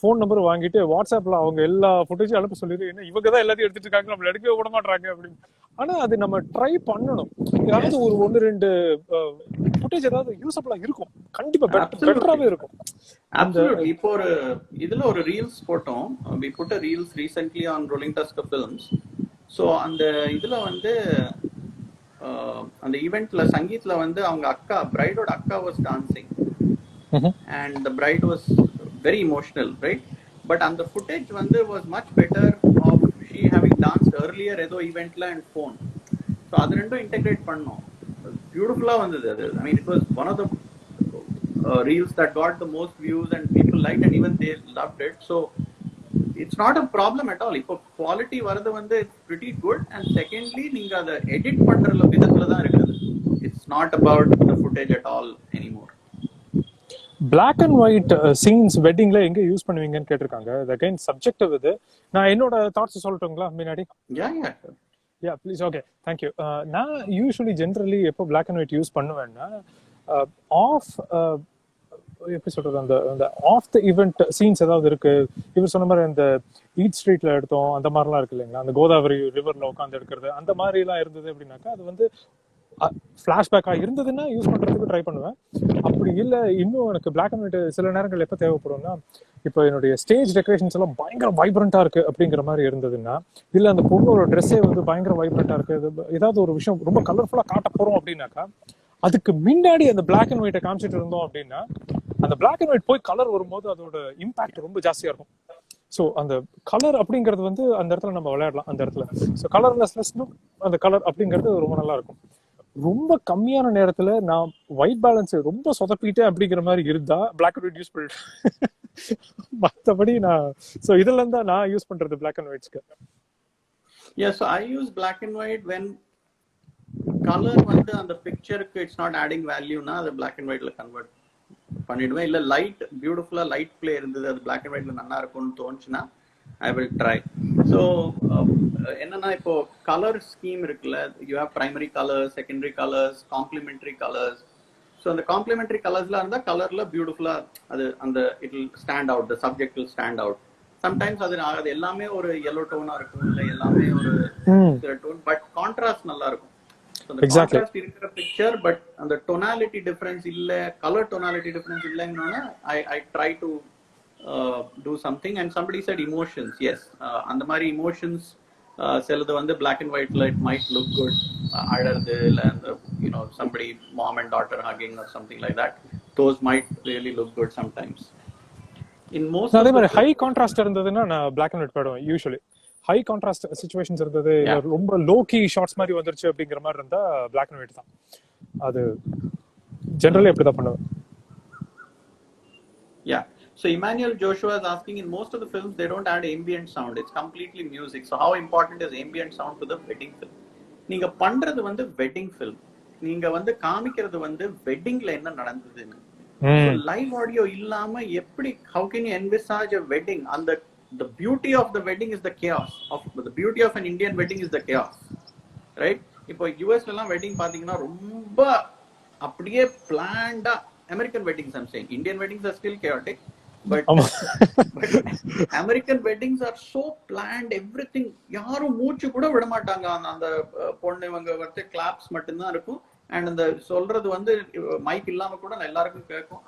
போன் நம்பர் வாங்கிட்டு வாட்ஸ்அப்ல அவங்க எல்லா ஃபுட்டேஜும் அனுப்ப சொல்லிடு. என்ன இவங்க தான் எல்லாத்தையும் எடுத்துட்டு இருக்காங்க, நம்மள எடுக்கவே விட மாட்டாங்க அப்படின்னு. ஆனா அது நம்ம ட்ரை பண்ணணும். ஏதாவது ஒரு 1-2 ஃபுட்டேஜ் ஏதாவது யூஸ்ஃபுல்லா இருக்கும். கண்டிப்பா பெட்டராவே இருக்கும். இப்போ ஒரு இதுல ஒரு ரீல்ஸ் போட்டோம். we put a reels recently on Rolling Tusker Films. So அந்த இதுல வந்து அந்த ஈவென்ட்ல சங்கீத்ல வந்து அவங்க அக்கா பிரைடோட அக்கா was dancing and the bride was very emotional, right? But on the footage வந்து was much better of she having danced earlier ஏதோ ஈவென்ட்ல and phone. so அது ரெண்டும் இன்டகிரேட் பண்ணோம். பியூட்டிஃபுல்லா வந்தது அது. I mean it was one of the reels that got the most views and people liked and even they loved it. So it's not a problem at all. இப்போ quality வரது வந்து it's pretty good and secondly நீங்க அத edit பண்ற விதத்துல தான் இருக்குது. It's not about the footage at all anymore. Black and white scenes வெட்டிங்ல எங்க யூஸ் பண்ணுவீங்கன்னு கேட்டிருக்காங்க. அகைன் சப்ஜெக்டிவ் இது. நான் என்னோட தாட்ஸ் சொல்லட்டுங்களா முன்னாடி? யா ப்ளீஸ். Okay, thank you. நான் யூஸ்வலி ஜென்ரலி எப்போ பிளாக் அண்ட் ஒயிட் யூஸ் பண்ணுவேன்னா ஆஃப் எப்படி சொல்றது அந்த ஆஃப் த ஈவெண்ட் சீன்ஸ் ஏதாவது இருக்கு. இவர் சொன்ன மாதிரி அந்த ஈட் ஸ்ட்ரீட்ல எடுத்தோம் அந்த மாதிரிலாம் இருக்கு இல்லைங்களா, அந்த கோதாவரி ரிவர்ல உட்காந்து எடுக்கிறது அந்த மாதிரி எல்லாம் இருந்தது அப்படின்னாக்கா அது வந்து ஃபிளாஷ்பேக்கா இருந்ததுன்னா யூஸ் பண்றதுக்கு ட்ரை பண்ணுவேன். அப்படி இல்லை இன்னும் எனக்கு பிளாக் அண்ட் ஒயிட் சில நேரங்கள் எப்போ தேவைப்படும்னா இப்போ என்னுடைய ஸ்டேஜ் டெக்கரேஷன்ஸ் எல்லாம் பயங்கர வைப்ரண்டா இருக்கு அப்படிங்கிற மாதிரி இருந்ததுன்னா, இல்ல அந்த பொண்ணோட ட்ரெஸ்ஸே வந்து பயங்கர வைப்ரண்டா இருக்கு, ஏதாவது ஒரு விஷயம் ரொம்ப கலர்ஃபுல்லா காட்ட போறோம் அப்படின்னாக்கா அதுக்கு முன்னாடி அந்த பிளாக் அண்ட் ஒயிட்டை காமிச்சிட்டு இருந்தோம் அப்படின்னா அந்த பிளாக் அண்ட் ஒயிட் போய் கலர் வரும்போது அதோட இம்பாக்ட் ரொம்ப ஜாஸ்தியா இருக்கும். ஸோ அந்த கலர் அப்படிங்கிறது வந்து அந்த இடத்துல நம்ம விளையாடலாம். அந்த இடத்துல ஸோ கலர்லெஸ்னஸ்னும் அந்த கலர் அப்படிங்கிறது ரொம்ப நல்லா இருக்கும். ரொம்ப கம்மியான நேரத்துல நான் ஒயிட் பேலன்ஸ் ரொம்ப சொதப்பிட்டேன் அப்படிங்கிற மாதிரி இருந்தா பிளாக் அண்ட் ஒயிட் யூஸ் பண்ணிட்டேன். மற்றபடி நான் ஸோ இதுல இருந்தா நான் யூஸ் பண்றது பிளாக் அண்ட் ஒயிட்ஸ்க்கு. Yes, so I use black and white when color வந்து அந்த பிக்சருக்கு இட்ஸ் நாட் ஆடிங் வேல்யூனா அது பிளாக் அண்ட் ஒயிட்ல கன்வெர்ட் பண்ணிடுவேன். இல்ல லைட் பியூட்டிஃபுல்லா லைட் பிளே இருந்தது அது பிளாக் அண்ட் ஒயிட்ல நல்லா இருக்கும்னு தோணுச்சுன்னா ஐ வில் ட்ரை. ஸோ என்னன்னா இப்போ கலர் ஸ்கீம் இருக்குல்ல, you have primary colours, secondary colours, complementary colours. So அந்த காம்ப்ளிமெண்டரி கலர்ஸ்ல இருந்தா கலர்ல பியூட்டிஃபுல்லா அது அந்த it will stand out, the subject will stand out. Sometimes அது எல்லாமே ஒரு yellow டோனா இருக்கும், இல்ல எல்லாமே ஒரு டோன், பட் கான்ட்ராஸ்ட் நல்லா இருக்கும். கான்ட்ராஸ்ட் இருக்கிற பிக்சர் பட் அந்த டொனாலிட்டி டிஃபரன்ஸ் இல்ல, கலர் டொனாலிட்டி டிஃபரன்ஸ் இல்லைன்னா I try to do something. And somebody said emotions. Yes, அந்த மாதிரி emotions சிலது வந்து black and white it might look good. அழறது இல்ல அந்த somebody mom and daughter hugging or something like that, those might really look good sometimes. In most அதே மாதிரி high contrast இருந்ததுன்னா நான் black and white போடுவேன். யூசுவலி ஹை கான்ட்ராஸ்ட் சிச்சுவேஷன்ஸ் இருந்தது, ரொம்ப low key shots மாதிரி வந்துருச்சு அப்படிங்கிற மாதிரி இருந்தா black and white தான். அது ஜெனரலி அப்படி தான் பண்ணுவேன். Yeah. So Emmanuel Joshua is asking, in most of the films they don't add ambient sound, it's completely music. So how important is ambient sound to the wedding film? நீங்க பண்றது வந்து wedding film, நீங்க வந்து காமிக்கிறது வந்து வெட்டிங்ல என்ன நடந்ததுன்னு. Live audio இல்லாம எப்படி how can you envisage a wedding? And the beauty of the wedding is the chaos. The beauty of an Indian wedding is the chaos, right? இப்போ யூஎஸ்ல எல்லாம் வெட்டிங் பாத்தீங்கன்னா ரொம்ப அப்படியே பிளான்டா, American weddings I'm saying, Indian weddings are still chaotic, but American weddings are so planned, everything. யாரும் மூச்சு கூட விட மாட்டாங்க. அந்த பொண்ணு இவங்க வந்து கிளாப்ஸ் மட்டும்தான் இருக்கும், அண்ட் அந்த சொல்றது வந்து மைக் இல்லாம கூட எல்லாருக்கும் கேட்கும்.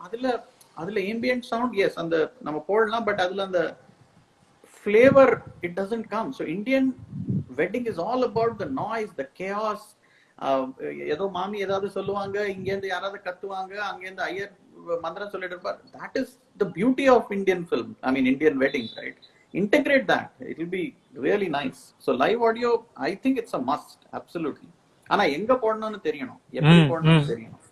அதுல ambient sound, yes, அந்த நம்ம போடலாம், பட் அதுல அந்த flavor, it doesn't come. So Indian wedding is all about the noise, the chaos. ஏதோ மாமி ஏதாவது சொல்லுவாங்க, இங்க இருந்து யாராவது கத்துவாங்க, அங்க இருந்து ஐயர் மந்திரம் சொல்லிட்டு இருப்பார். That is the beauty of Indian film, I mean Indian weddings, right? Integrate that, it will be really nice. So live audio, I think it's a must, absolutely. ஆனா எங்க போடணும்னு தெரியணும், எப்படி போடணும்னு தெரியணும்.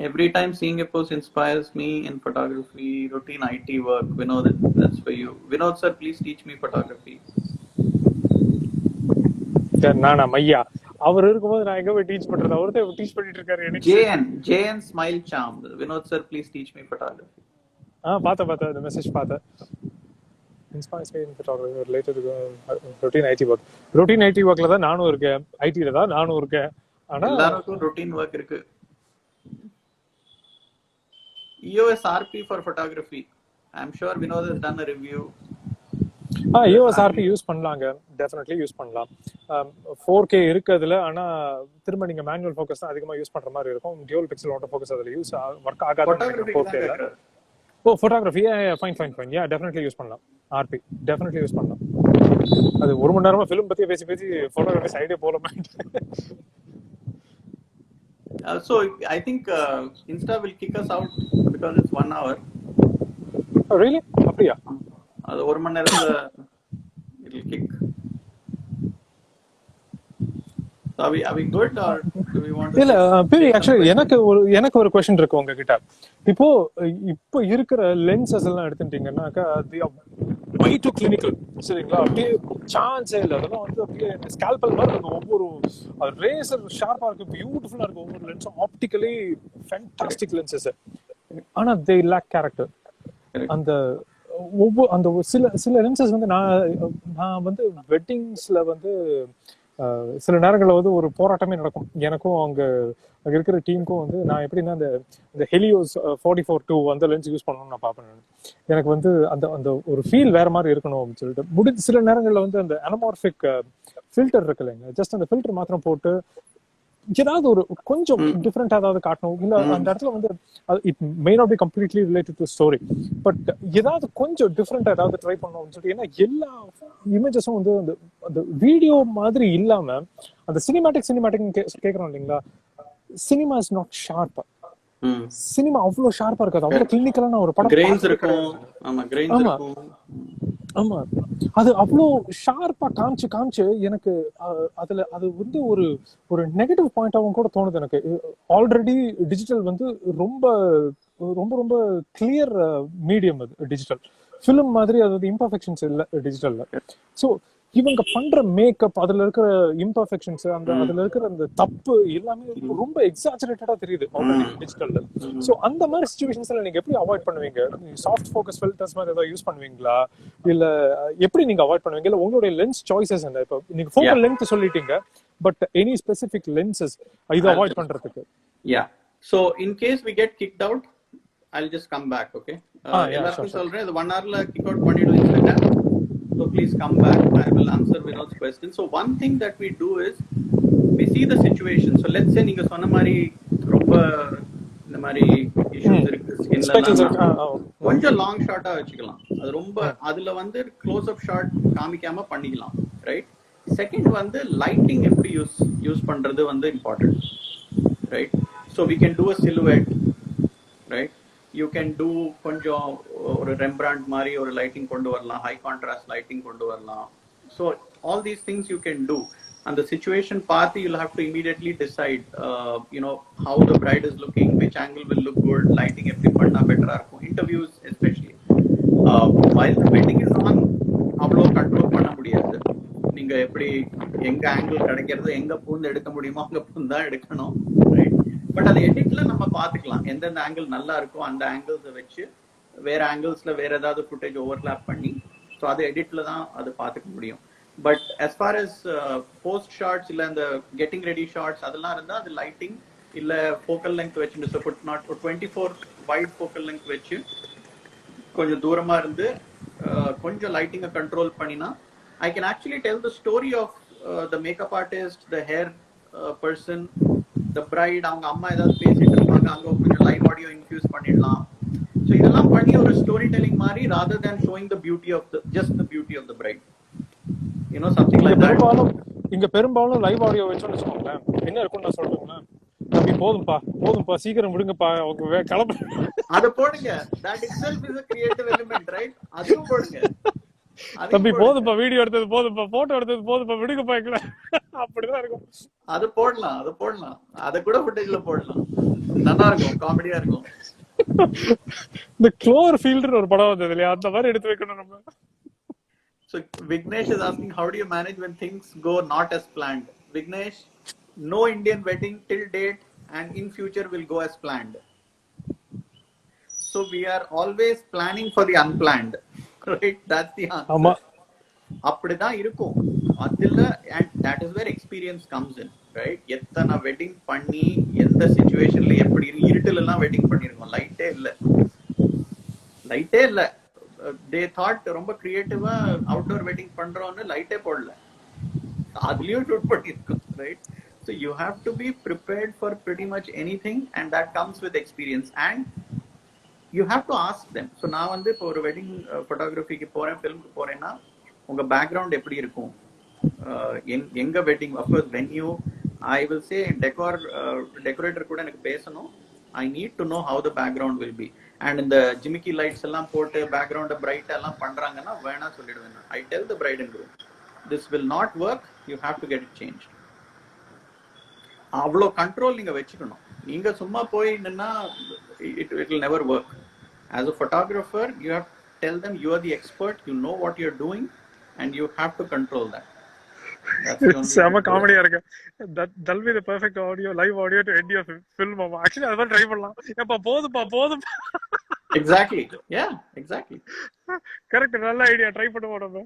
Every time seeing a post inspires me in photography, routine IT work. Vinod, that's for you. Vinod sir, please teach me photography. நானா மையா அவர் இருக்கும்போது நான் எங்க போய் டீச் பண்றது? அவர்தான் டீச் பண்ணிட்டு இருக்காரு எனக்கு. JN smile charm. Vinod sir, please teach me photography. பார்த்தேன் அந்த மெசேஜ் பார்த்தேன். Inspires me in photography related to routine IT work. Routine IT workல தான் நானும் இருக்கேன், ஐடில தான் நானும் இருக்கேன். ஆனா எல்லாருக்கும் routine work இருக்கு. EOS RP for photography. I'm sure Vinod has done a review. EOS RP use பண்ணலாங்க, டெஃபினெட்லி யூஸ் பண்ணலாம். 4K இருக்குதுல, ஆனா திரும்ப நீங்க மேனுவல் ஃபோக்கஸ் தான் அதிகமா யூஸ் பண்ற மாதிரி இருக்கும். டியூவல் பிக்சல் ஆட்டோ ஃபோக்கஸ் அதுல யூஸ் வர்க் ஆகாது 4K ல. Photography fine. Yeah definitely use பண்ணலாம். RP டெஃபினெட்லி யூஸ் பண்ணலாம். அது ஒரு மணி நேரமா ஃபிலிம் பத்தி பேசி ஃபோட்டோகிராஃபி சைடே போல மாட்டேன். So I think Insta will kick us out because it's 1 hour. Oh really? அப்படியா? அது ஒரு மணி நேரத்துல it will kick. So are we good or do we want to? இல்ல பிவி, ஆக்சுவலி எனக்கு ஒரு क्वेश्चन இருக்கு உங்ககிட்ட. இப்போ இருக்கிற லென்சஸ் எல்லாம் எடுத்துட்டீங்கன்னாக்கா way too clinical, சரிங்களா? அப்படியே சான்ஸே இல்லை. அதெல்லாம் வந்து அப்படியே ஸ்கேல்பல் மாதிரி இருக்கும். ஒவ்வொரு ரேசர் ஷார்ப்பா இருக்கு, பியூட்டிஃபுல்லா இருக்கும். ஒவ்வொரு லென்ஸும் ஆப்டிக்கலி ஃபேண்டாஸ்டிக் லென்சஸ். ஆனா they lack character. அந்த சில லென்சஸ் வந்து நான் வந்து வெட்டிங்ஸ்ல வந்து சில நேரங்களில் வந்து ஒரு போராட்டமே நடக்கும் எனக்கும் அங்க இருக்கிற டீமுக்கும். வந்து நான் எப்படின்னா இந்த ஹெலியோஸ் 44-2 அந்த லென்ஸ் யூஸ் பண்ணணும்னு நான் பார்ப்பேன். எனக்கு வந்து அந்த ஒரு ஃபீல் வேற மாதிரி இருக்கணும் அப்படின்னு சொல்லிட்டு சில நேரங்களில் வந்து அந்த அனமார்பிக் ஃபில்டர் இருக்கு இல்லைங்க, ஜஸ்ட் அந்த ஃபில்டர் மாத்திரம் போட்டு ஏதாவது ஒரு கொஞ்சம் டிஃப்ரெண்டா ஏதாவது காட்டணும். இல்ல அந்த இடத்துல வந்து it may not be completely related to story, but ஏதாவது கொஞ்சம் டிஃப்ரெண்டா ஏதாவது ட்ரை பண்ணணும்னு சொல்லிட்டு. ஏன்னா எல்லா இமேஜஸும் வந்து அந்த வீடியோ மாதிரி இல்லாம அந்த சினிமேட்டிக் கேக்குறோம் இல்லைங்களா, சினிமா இஸ் நாட் ஷார்ப்பா. சினிமா அவ்வளவு ஷார்ப்பா இருக்காது, அவ்வளவு கிளினிக்கலான ஒரு படம். கிரெயின்ஸ் இருக்கும். ஆமா கிரெயின்ஸ் இருக்கும். ஆமா, அது அவ்வளோ ஷார்ப்பா காமிச்சு எனக்கு அது வந்து ஒரு நெகட்டிவ் பாயிண்டாவும் கூட தோணுது எனக்கு. ஆல்ரெடி டிஜிட்டல் வந்து ரொம்ப ரொம்ப ரொம்ப கிளியர் மீடியம். அது டிஜிட்டல் ஃபிலிம் மாதிரி அது இம்பர்ஃபெக்ஷன்ஸ் இல்லை டிஜிட்டல்ல. ஸோ இவங்க பண்ற மேக்கப், அதுல இருக்கிற இம்பர்ஃபெக்ஷன்ஸ், அதுல இருக்கிற அந்த தப்பு எல்லாமே ரொம்ப எக்ஸாஜரேட்டடா தெரியுது ஆல்ரெடி டிஜிட்டல்ல. சோ அந்த மாதிரி சிச்சுவேஷன்ஸ்ல நீங்க எப்படி அவாய்ட் பண்ணுவீங்க? சாஃப்ட் ஃபோக்கஸ் ஃபில்டர்ஸ் மாதிரி ஏதாவது யூஸ் பண்ணுவீங்களா, இல்ல எப்படி நீங்க அவாய்ட் பண்ணுவீங்க? இல்ல உங்களுடைய லென்ஸ் சாய்ஸஸ் என்ன? இப்போ நீங்க ஃபோக்கல் லென்த் சொல்லிட்டீங்க, பட் எனி ஸ்பெசிபிக் லென்சஸ் இது அவாய்ட் பண்றதுக்கு? Yeah, so in case we get kicked out, I'll just come back, okay? எல்லாருக்கும் சொல்றேன், இது 1 hourல kick out பண்ணிடுவீங்க. So please come back. I will answer Vinod's question. So one thing that we do is we see the situation. So let's say நீங்க சொன்ன மாதிரி ரொம்ப இந்த மாதிரி issues இருக்கு ஸ்கின்ல, கொஞ்சம் லாங் ஷாட்டா வச்சுக்கலாம். அது ரொம்ப அதுல வந்து க்ளோஸ் அப் ஷாட் காமிக்காம பண்ணிக்கலாம், ரைட்? செகண்ட் வந்து லைட்டிங் எப்படி யூஸ் பண்றது வந்து important, right? So we can do a silhouette, right? You can do கொஞ்சம் ஒரு ரெம்பிராண்ட் மாதிரி ஒரு லைட்டிங் கொண்டு வரலாம், ஹை கான்ட்ராஸ்ட் லைட்டிங் கொண்டு வரலாம். So all these things you can do. அந்த சிச்சுவேஷன் பார்த்து you'll have to immediately decide how the bride is looking, which angle will look good, lighting எப்படி பண்ணா பெட்டரா இருக்கும். Interviews especially while the wedding is on அவ்வளோ control பண்ண முடியாது. நீங்க எப்படி எங்க ஆங்கிள் கிடைக்கிறது, எங்க பூந்து எடுக்க முடியுமோ அங்க பூந்து தான் எடுக்கணும், ரைட்? பட் அது எடிட்ல நம்ம பாத்துக்கலாம், எந்தெந்த ஆங்கிள் நல்லா இருக்கோ அந்த ஆங்கிள்ஸை வச்சு வேற ஆங்கிள்ஸ்ல வேற ஏதாவது ஃபுட்டேஜ் ஓவர்லாப் பண்ணி, ஸோ அது எடிட்ல தான் அது பார்த்துக்க முடியும். But as far as post shorts இல்ல இந்த கெட்டிங் ரெடி ஷார்ட்ஸ் அதெல்லாம் இருந்தா அது லைட்டிங் இல்ல ஃபோக்கல் லெங்த் வச்சு, but not 24 wide focal length வச்சு கொஞ்சம் தூரமா இருந்து கொஞ்சம் லைட்டிங்கை கண்ட்ரோல் பண்ணினா I can actually tell the story of the makeup artist, the hair person, the bride. அவங்க அம்மா ஏதாவது பேசிட்டு இருப்பாங்க, அங்க கொஞ்சம் லைவ் ஆடியோ இன்ஃபியூஸ் பண்ணிடலாம். ஸோ இதெல்லாம் பண்ணி ஒரு ஸ்டோரி டெல்லிங் மாதிரி rather than showing the beauty of the just the beauty of the bride, something இங்க like that. பெரும்பாலும் லைவ் ஆடியோ வச்சோம்னு வச்சுக்கோங்களேன், என்ன இருக்கும்னு நான் சொல்றேன்னா, தம்பி போதும்பா சீக்கிரம் விடுங்கப்பா, அவங்க கிளம்பு. அத போடுங்க. that itself is a creative element, right? அதையும் போடுங்க. தம்பி போதும்பா, வீடியோ எடுத்தது போதும்பா, போட்டோ எடுத்தது போதும்பா, விடுங்கப்பா எங்களை. அப்படிதான் இருக்கும். அது போடலாம். அத கூட ஃபுட்டேஜ்ல போடலாம். நல்லா இருக்கும், காமெடியா இருக்கும். இந்த க்ளோவர் ஃபீல்ட்னு ஒரு படம் வந்தது இல்லையா, அந்த மாதிரி எடுத்து வைக்கணும் நம்ம. So Vignesh is asking, how do you manage when things go not as planned? Vignesh, no Indian wedding till date and in future will go as planned. So we are always planning for the unplanned, right? That's the answer. ஆமா, அப்படிதான் இருக்கும் அதுல. and that is where experience comes in, right? எத்தனை wedding பண்ணி எந்த சிச்சுவேஷன்ல எப்படி இருட்டுல எல்லாம் வெட்டிங் பண்ணிருக்கோம். லைட்டே இல்ல. they thought ரொம்ப கிரியேட்டிவா அவுட்டோர் வெட்டிங் பண்றோம்னு லைட்டே போடல, அதுலயும் ஷூட் பண்ணிருக்கோம், right? So you have to be prepared for pretty much anything, and that comes with experience, and you have to ask them. So நான் வந்து இப்போ ஒரு வெட்டிங் போட்டோகிராஃபிக்கு போறேன், ஃபிலிம்க்கு போறேன்னா உங்க பேக்ரவுண்ட் எப்படி இருக்கும், எங்க wedding, of course venue, I will say decorator கூட எனக்கு பேசணும். I need to know how the background will be. And இந்த ஜிமிக்கி லைட்ஸ் எல்லாம் போட்டு பேக்ரவுண்ட பிரைட் எல்லாம் பண்றாங்கன்னா வேணா சொல்லிடுவேன். I tell the bride and groom, this will not work, you have to get it changed. அவ்வளோ கண்ட்ரோல் நீங்க வச்சுக்கணும். நீங்க சும்மா போய் நின்னா it will never work. As a photographer, you have to tell them you are the expert, you know what you're doing, and you have to control that. செம காமெடியா இருக்கு. That will be the perfect audio, live audio to end your film. Actually அத try பண்ணலாம். ஏப்பா போதும். Exactly. Yeah, exactly. Correct, நல்ல idea, try பண்ணுவோம் நம்ம.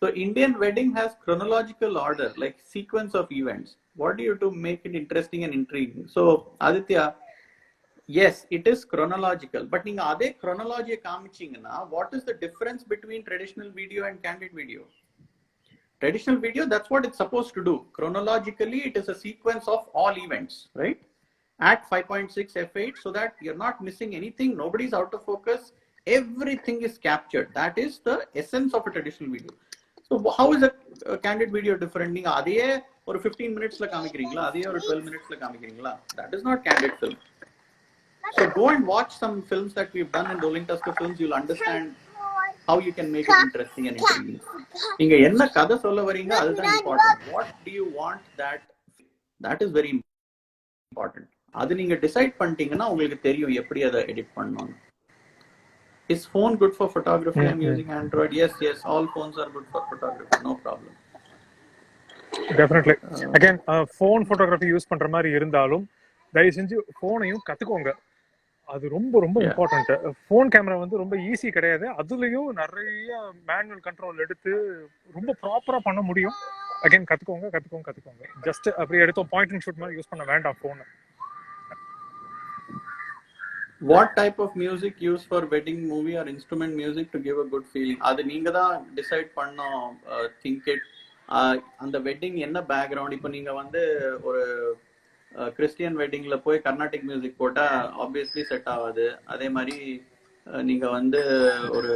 So Indian wedding has chronological order, like sequence of events. What do you do to make it interesting and intriguing? So Aditya, yes, it is chronological, but நீங்க அதே chronology காமிச்சீங்கன்னா what is the difference between traditional video and candid video? Traditional video, that's what it's supposed to do. Chronologically, it is a sequence of all events, right? At 5.6 f8, so that you're not missing anything, nobody's out of focus, everything is captured. That is the essence of a traditional video. So how is a candid video different? நீங்க அதையே ஒரு 15 minutesல காமிக்கிறீங்களா, அதையே ஒரு 12 minutesல காமிக்கிறீங்களா? That is not candid film. So go and watch some films that we've done in Rolling Tusker Films. You'll understand how you can make it interesting and intriguing. நீங்க என்ன கதை சொல்ல வரீங்க, அதுதான் important. What do you want, that is very important. அது நீங்க decide பண்ணிட்டீங்கன்னா உங்களுக்கு தெரியும் எப்படி அதை எடிட் பண்ணணும். Is phone good for photography? I'm using Android. Yes, all phones are good for photography, no problem. Definitely. Again, phone photography use பண்ற மாதிரி இருந்தாலும் தயவு செஞ்சு போனையும் கத்துக்கோங்க. அது ரொம்ப இம்பார்ட்டன்ட். போன் கேமரா வந்து ரொம்ப ஈஸி கிடையாது, அதுலயும் நிறைய மேனுவல் கண்ட்ரோல் எடுத்து ரொம்ப ப்ராப்பரா பண்ண முடியும். அகைன் கத்துக்கோங்க. ஜஸ்ட் அப்படியே எடுத்தோம் பாயிண்ட் அண்ட் ஷூட் மாதிரி யூஸ் பண்ண வேண்டாம் phone. What type of music used for wedding movie or instrument music to give a good feeling? அது நீங்க தான் டிசைட் பண்ணோம். Think it. அந்த வெட்டிங் என்ன பேக்ரவுண்ட், இப்போ நீங்க வந்து ஒரு கிறிஸ்டியன் வெட்டிங்ல போய் கர்நாடிக் மியூசிக் போட்டா ஆப்வியஸ்லி செட் ஆகாது. அதே மாதிரி நீங்க வந்து ஒரு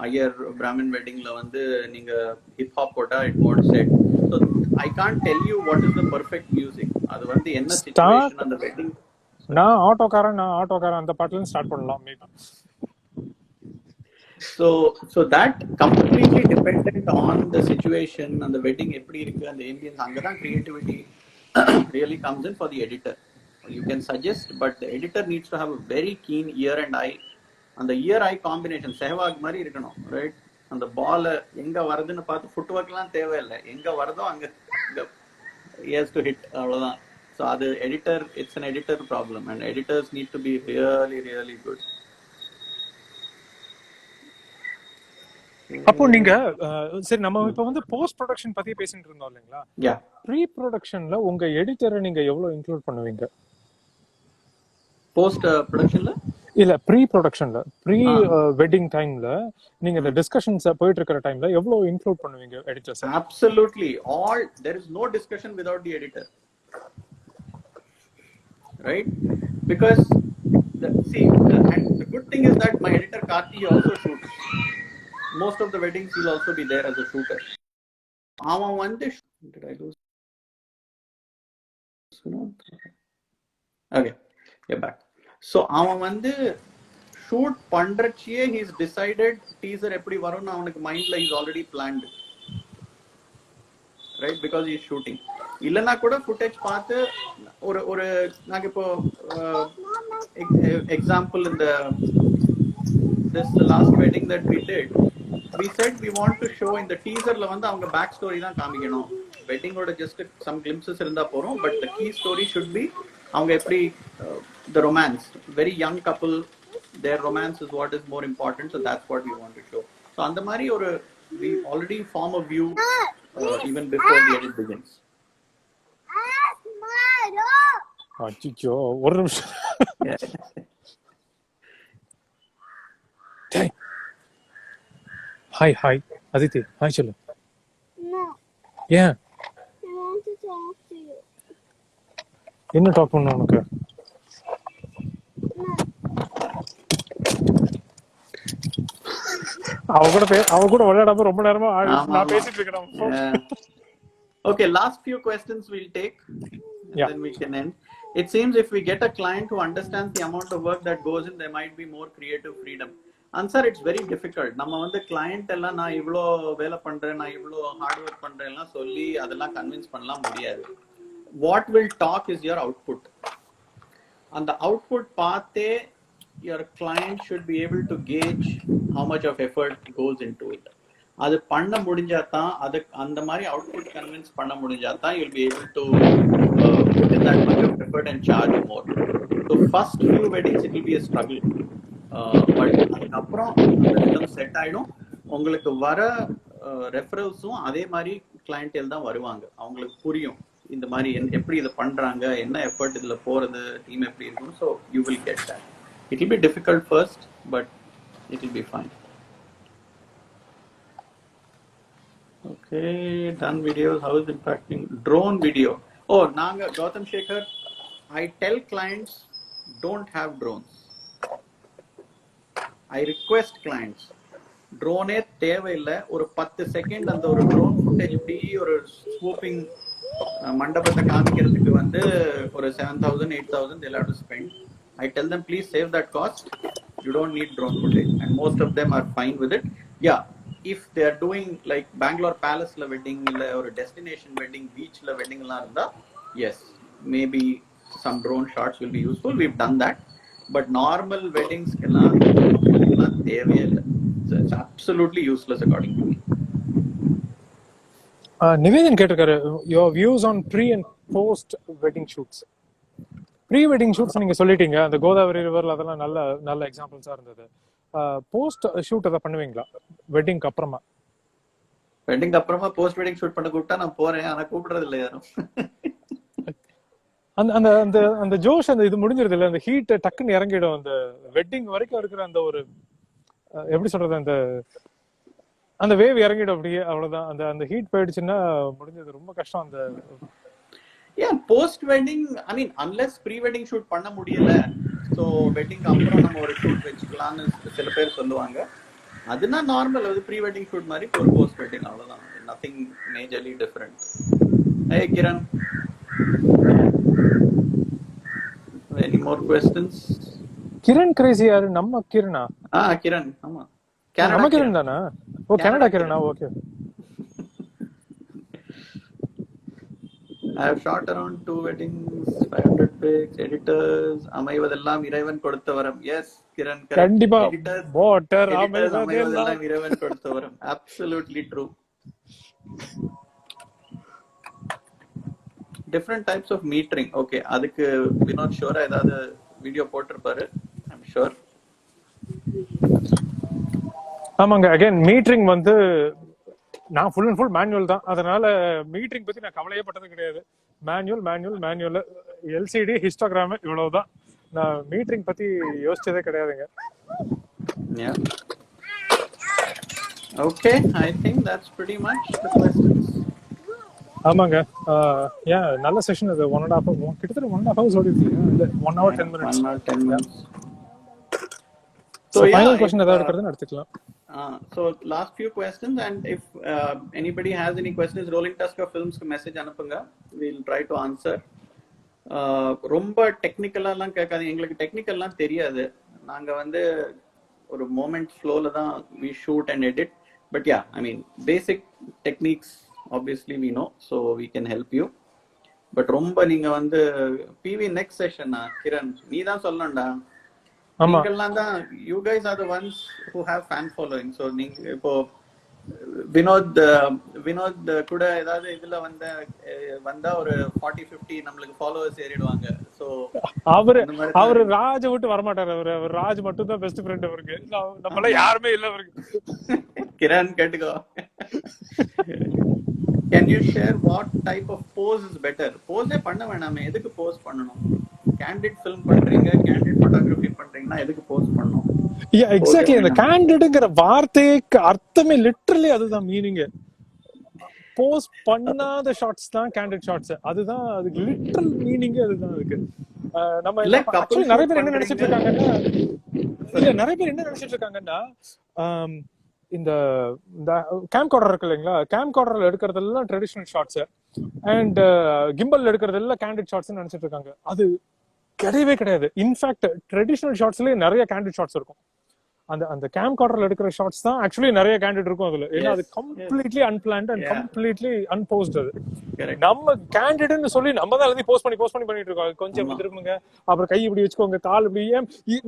ஐயர் பிராமின் வெட்டிங்ல வந்து நீங்க ஹிப்ஹாப் போட்டா it won't set. So I can't tell you what is the perfect music. அது வந்து என்ன சிச்சுவேஷன் அந்த வெட்டிங். நான் ஆட்டோக்காரன் அந்த பாட்டுல ஸ்டார்ட் பண்ணலாம். So that completely dependent on the situation and the wedding எப்படி இருக்கு, அந்த ambience. அங்கதான் creativity really comes in for the editor. You can suggest, but the editor needs to have a very keen ear and eye. அந்த ear eye combination செஹ்வாக் மாதிரி இருக்கணும், right? அந்த பால் எங்க வருதுன்னு பார்த்து ஃபுட்வொர்க்லாம் தேவையில்லை, எங்க வருதோ அங்க he has to hit, அவ்வளவுதான். So அது editor, it's an editor problem, and editors need to be really good. அப்போ நீங்க சரி, நம்ம இப்ப வந்து போஸ்ட் ப்ரொடக்ஷன் பத்தி பேசிட்டு இருந்தோம் இல்லைங்களா? ப்ரீ ப்ரொடக்ஷன்ல உங்க எடிட்டரை நீங்க எவ்வளவு இன்க்ளூட் பண்ணுவீங்க? போஸ்ட் ப்ரொடக்ஷன்ல இல்ல, ப்ரீ ப்ரொடக்ஷன்ல, ப்ரீ வெட்டிங் டைம்ல நீங்க இந்த டிஸ்கஷன்ஸ் போயிட்டு இருக்கிற டைம்ல எவ்வளவு இன்க்ளூட் பண்ணுவீங்க editors? Absolutely all. There is no discussion without the editor, right? Because And the good thing is that my editor Karthi also shoots. Most of the weddings he'll also be there as a shooter. Did I lose? Okay, you're back. So அவன் வந்து shoot பண்றச்சியே he's decided teaser எப்படி வரும்னு அவனுக்கு மைண்ட்ல he's already planned, right? Because he's shooting. இல்லனா கூட footage பார்த்து ஒரு ஒரு நாங்க இப்போ example in this last wedding that we did, we said we want to show in the teaser la வந்து அவங்க back story தான் காமிக்கணும். wedding ஓட just some glimpses இருந்தா போறோம், but the key story should be அவங்க எப்படி the romance, very young couple, their romance is what is more important, so that's what we want to show. So அந்த மாதிரி ஒரு we already form a view even before the edit begins. அச்சோ ஒரு நிமிஷம். Hi Aditi, hi சொல்லு. No, ஏன் I want to talk to you. என்ன talk பண்ணணும் உனக்கு? அவ கூட விளையாடாம ரொம்ப நேரமா நான் பேசிட்டு இருக்கேன். Okay, last few questions we'll take, and then we can end. It seems if we get a client who understands the amount of work that goes in, there might be more creative freedom. Answer, it's very difficult. நம்ம வந்து client எல்லாம் நான் இவ்ளோ வேலை பண்றேன், நான் இவ்ளோ hard work பண்றேன்னா சொல்லி அதெல்லாம் கன்வின்ஸ் பண்ணலாம் முடியாது. What will talk is your output. அந்த output பார்த்தே your client should be able to gauge how much of effort goes into it. அது பண்ண முடிஞ்சாதான், அது அந்த மாதிரி அவுட்புட் கன்வின்ஸ் பண்ண முடிஞ்சாதான் you'll be able to put in that much of effort and charge more. So first few weddings it will be a struggle, but அதுக்கப்புறம் அந்த set ஆயிடும். உங்களுக்கு வர ரெஃபரல்ஸும் அதே மாதிரி கிளையன்டேல் தான் வருவாங்க. அவங்களுக்கு புரியும் இந்த மாதிரி எப்படி இதை பண்றாங்க, என்ன எஃபர்ட் இதுல போறது, டீம் எப்படி இருக்கும். So you will get that. It will be difficult first, but it will be fine. Okay, done videos. How is impacting drone video? Oh, Nanga Gautam Shekhar, I tell clients don't have drones. I request clients drone தேவையில்லை, ஒரு 10 second அந்த ஒரு drone footage இப்படி ஒரு swooping மண்டபத்தை காமிக்கிறதுக்கு வந்து ஒரு 7,000 8,000 they'll have to spend. I tell them please save that cost. You don't need drone footage, and most of them are fine with it. Yeah, if they are doing like Bangalore Palace la wedding illa or destination wedding, beach la wedding la irundha, yes, maybe some drone shots will be useful. We've done that, but normal weddings kella thevey illa. It's absolutely useless according to me. Nivedhan கேட்டிருக்காரு, your views on pre and post wedding shoots. Pre wedding shoots நீங்க சொல்லிட்டீங்க, அந்த கோதாவரி ரிவர்ல அதெல்லாம் நல்ல நல்ல எக்ஸாம்பிள்ஸா இருந்தது. Post shoot எதாவது பண்ணுவீங்களா வெட்டிங்க்கு அப்புறமா? வெட்டிங்க்கு அப்புறமா போஸ்ட் வெட்டிங் ஷூட் பண்ண கூப்பிட்டா நான் போறேன், ஆனா கூப்பிடுறது இல்லை யாரும். அந்த அந்த அந்த அந்த ஜோஷ், அந்த இது முடிஞ்சிருது இல்ல, அந்த ஹீட் டக்குன்னு இறங்கிடும். அந்த வெட்டிங் வரைக்கும் இருக்கிற அந்த ஒரு எப்படி சொல்றது, அந்த அந்த வேவ் இறங்கிடும் அப்படியே, அவ்வளவுதான். அந்த அந்த ஹீட் போயிடுச்சுன்னா முடிஞ்சது, ரொம்ப கஷ்டம். அந்த Yeah, post wedding, I mean, unless pre wedding shoot பண்ண முடியல, so wedding அப்புறம் நம்ம ஒரு ஷூட் வெச்சுக்கலாம்னு சில பேர் சொல்லுவாங்க. அதுனா நார்மல், அது pre wedding shoot மாதிரி ஒரு post wedding, அவ்வளவுதான். Nothing majorly different. Hey Kiran, any more questions? Kiran crazy யாரு? நம்ம கிரணா? கிரண், ஆமா, நம்ம கிரண் தானா? ஓ, கனடா கிரணா, okay. I have shot around 2 weddings, 500 pics, editors, அமைவதெல்லாம் இறைவன் கொடுத்த வரம். Yes, Kiran, correct. கண்டிப்பா வாட்டர் அமைவதெல்லாம் இறைவன் கொடுத்த வரம். Absolutely true. Different types of metering. Okay, அதுக்கு வினோத் ஷோரா ஏதாவது வீடியோ போட்டிருப்பாரு, I'm sure. ஆமாங்க, அகைன் மீட்டரிங் வந்து நான் ஃபுல் அண்ட் ஃபுல் மேனுவல் தான். அதனால மீட்டரிங் பத்தி நான் கவலையே பட்டது கிடையாது. மேனுவல் எல்சிடி ஹிஸ்டோகிராம் இவ்வளவுதான். நான் மீட்டரிங் பத்தி யோசிச்சதே கிடையாதுங்க. Okay, I think that's pretty much the questions. ஆமாங்க, நல்ல செஷன் அது. 1.5 கிட்டத்தட்ட 1.5 hours ஓடிருக்கு. இல்ல 1 hour 10 minutes. 1 hour 10 minutes. So yeah, final question ஏதாவது இருக்குதுன்னு எடுத்துக்கலாம். So last few questions, and if anybody has any questions, Rolling Tusker Films ku message anupunga, we'll try to answer. ரொம்ப டெக்னிக்கலாலாம் கேட்காது, எங்களுக்கு டெக்னிக்கல்லாம் தெரியாது. நாங்க வந்து ஒரு மோமெண்ட் ஃப்ளோல தான் we shoot and edit, but yeah, I mean basic techniques obviously we know, so we can help you. But ரொம்ப நீங்க வந்து PV நெக்ஸ்ட் செஷன் கிரண் நீ தான் சொல்லணும்டா. நீங்கெல்லாம் தான், you guys are the ones who have fan following. So நீங்க இப்போ வினோத் கூட ஏதாவது இதுல வந்தா ஒரு 40-50 நம்மளுக்கு ஃபாலோவர்ஸ் ஏறிடுவாங்க. சோ அவரு ராஜ விட்டு வரமாட்டாரு. அவர் ராஜ் மட்டும் தான் பெஸ்ட் ஃப்ரெண்ட் அவருக்கு. நம்மள யாருமே இல்ல அவருக்கு. கிரண் கேட்டுக்கோ. Can you share what type of pose is better? Pose பண்ண வேணாமே, எதுக்கு போஸ் பண்ணணும்? கேண்டிட் ஃபிலிம் பண்றீங்க, கேண்டிட் போட்டோகிராஃபி பண்றீங்கன்னா எதுக்கு போஸ் பண்ணணும்? Yeah, exactly. அந்த கேண்டிட்ங்கற வார்த்தைக்கு அர்த்தமே லிட்டரலி அதுதான் மீனிங். போஸ் பண்ணாத ஷாட்ஸ் தான் கேண்டிட் ஷாட்ஸ். அதுதான் அதுக்கு லிட்டரல் மீனிங். அதுதான் அதுக்கு. நம்ம ஆக்சுவலி நிறைய பேர் என்ன நினைச்சிட்டு இருக்காங்கன்னா இந்த கேம் கார்டர் இருக்கு இல்லைங்களா, கேம் கார்டர்ல எடுக்கிறதெல்லாம் ட்ரெடிஷனல் ஷாட்ஸ் அண்ட் கிம்பல் எடுக்கிறதெல்லாம் கேண்டிட் ஷாட்ஸ் நினைச்சிட்டு இருக்காங்க. அது கிடையவே கிடையாது. இன்ஃபேக்ட் ட்ரெடிஷனல் ஷாட்ஸ்லயே நிறைய கேண்டிட் ஷாட்ஸ் இருக்கும். அந்த கேம் கார்டர்ல எடுக்கிற ஷாட்ஸ் தான் ஆக்சுவலி நிறைய கேண்டிட் இருக்கும் அதுல. ஏன்னா அது கம்ப்ளீட்லி அன்பிளான்ட் அண்ட் கம்ப்ளீட்லி அன்போஸ்ட். அது நம்ம கேண்டிட்னு சொல்லி நம்ம தான் எல்லாத்தையும் போஸ்ட் பண்ணி பண்ணிட்டு இருக்கோம். கொஞ்சம் இப்படி திரும்புங்க, அப்புறம் கை இப்படி வச்சுக்கோங்க, கால் இப்படி.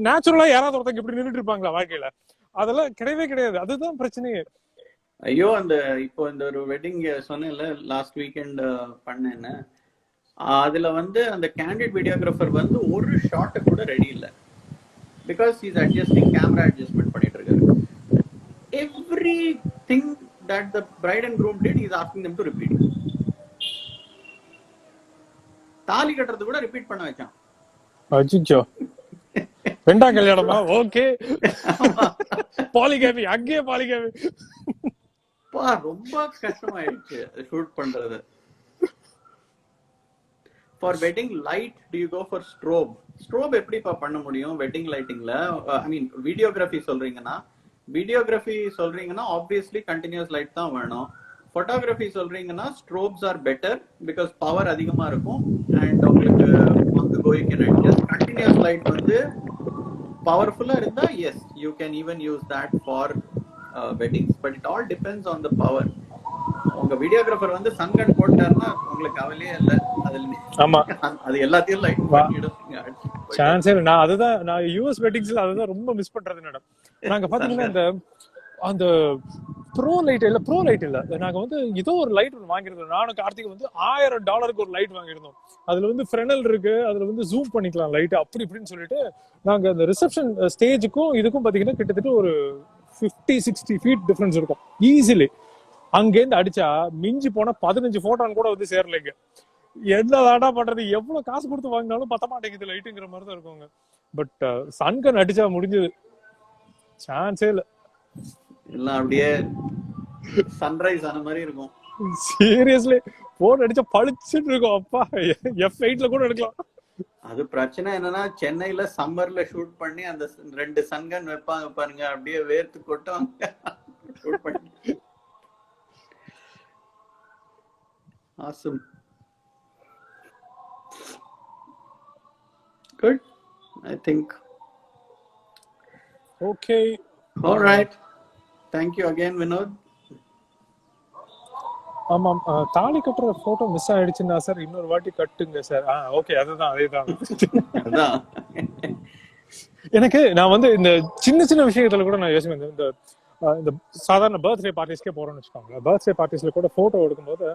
நேச்சுரலா யாராவது ஒருத்தங்க இப்படி நின்றுட்டு இருப்பாங்களா வாழ்க்கையில? அதெல்லாம் கிடையவே கிடையாது. அதுதான் பிரச்சனையே. ஐயோ, அந்த இப்போ இந்த ஒரு வெட்டிங் சொன்னேன்ல லாஸ்ட் வீக்கெண்ட் பண்ணேன்னு, அதுல வந்து அந்த கேண்டிட் வீடியோகிராஃபர் வந்து ஒரு ஷாட் கூட ரெடி இல்ல. Because is adjusting, camera adjustment பண்ணிட்டு இருக்காரு. Everything that the bride and groom did, he is asking them to repeat. தாலி கட்டுறது கூட ரிப்பீட் பண்ண வச்சான். அச்சோ, ரெண்டாம் கல்யாணமா? ஓகே, பாலிகேமி, அங்கேயே பாலிகேமி. ரொம்ப கஷ்டமாயிடுச்சு ஷூட் பண்றது. For wedding light, do you go for strobe? Strobe எப்படிப்பா பண்ண முடியும் வெட்டிங் லைட்டிங்ல? ஐ மீன் வீடியோகிராஃபி சொல்றீங்கன்னா ஆப்வியஸ்லி கண்டினியூஸ் லைட் தான் வேணும். போட்டோகிராஃபி சொல்றீங்கன்னா strobes are better because power அதிகமா இருக்கும் அண்ட் உங்களுக்கு on the go you can adjust. Continuous light வந்து பவர்ஃபுல்லா இருந்தா yes, you can even use that for weddings, but it all depends on the power. உங்க வீடியோகிராஃபர் வந்து சங்கன் போட்டாருன்னா உங்களுக்கு கவலையே இல்ல. அது எல்லாத்தையும் லைட் பண்ணிடுங்க. சான்ஸே இல்ல. நான் யூஎஸ் வெட்டிங்ஸ்ல அதுதான் ரொம்ப மிஸ் பண்றது மேடம். நாங்க பாத்தீங்கன்னா அந்த ப்ரோ லைட் இல்ல, நாங்க வந்து ஏதோ ஒரு லைட் ஒன்று வாங்கிருந்தோம். நானும் கார்த்திக் வந்து $1000 ஒரு லைட் வாங்கிருந்தோம். அதுல வந்து ஃப்ரெனல் இருக்கு, அதுல வந்து ஜூம் பண்ணிக்கலாம் லைட் அப்படி இப்படின்னு சொல்லிட்டு நாங்க அந்த ரிசப்ஷன் ஸ்டேஜுக்கும் இதுக்கும் பாத்தீங்கன்னா கிட்டத்தட்ட ஒரு 50-60 ஃபீட் டிஃபரன்ஸ் இருக்கும் ஈஸிலி. அங்கேருந்து அடிச்சா மிஞ்சி போனா 15 போட்டோன்னு கூட வந்து சேரலைங்க. என்னதாடா பண்றது, எவ்வளவு காசு கொடுத்து வாங்கினாலும் பத்த மாட்டேங்குது லைட்டுங்கிற மாதிரி தான் இருக்குங்க. பட் சன்கன் அடிச்சா முடிஞ்சது, சான்ஸே இல்ல. எல்லாம் அப்படியே சன்ரைஸ் ஆன மாதிரி இருக்கும். சீரியஸ்லி போன் அடிச்சா பளிச்சுட்டு இருக்கும். அப்பா, F8ல கூட எடுக்கலாம். அது பிரச்சனை என்னன்னா, சென்னையில சம்மர்ல ஷூட் பண்ணி அந்த 2 சன்கன் வைப்பாங்க பாருங்க, அப்படியே வேர்த்து கொட்டுவாங்க ஷூட் பண்ணி. Awesome. Good. I think. Okay. All right. Thank you again, Vinod. ஆமாம், தாலி கட்டுற போட்டோ மிஸ் ஆயிடுச்சுன்னா சார் இன்னொரு வாட்டி கட்டுங்க சார். ஓகே, அதேதான். எனக்கு நான் வந்து இந்த சின்ன விஷயத்துல கூட நான் யோசிப்பேன். இந்த சாதாரண பர்த்டே பார்ட்டிஸ்க்கே போறோம்னு வச்சுக்கோங்க. பர்த்டே பார்ட்டிஸ்ல கூட போட்டோ எடுக்கும்போது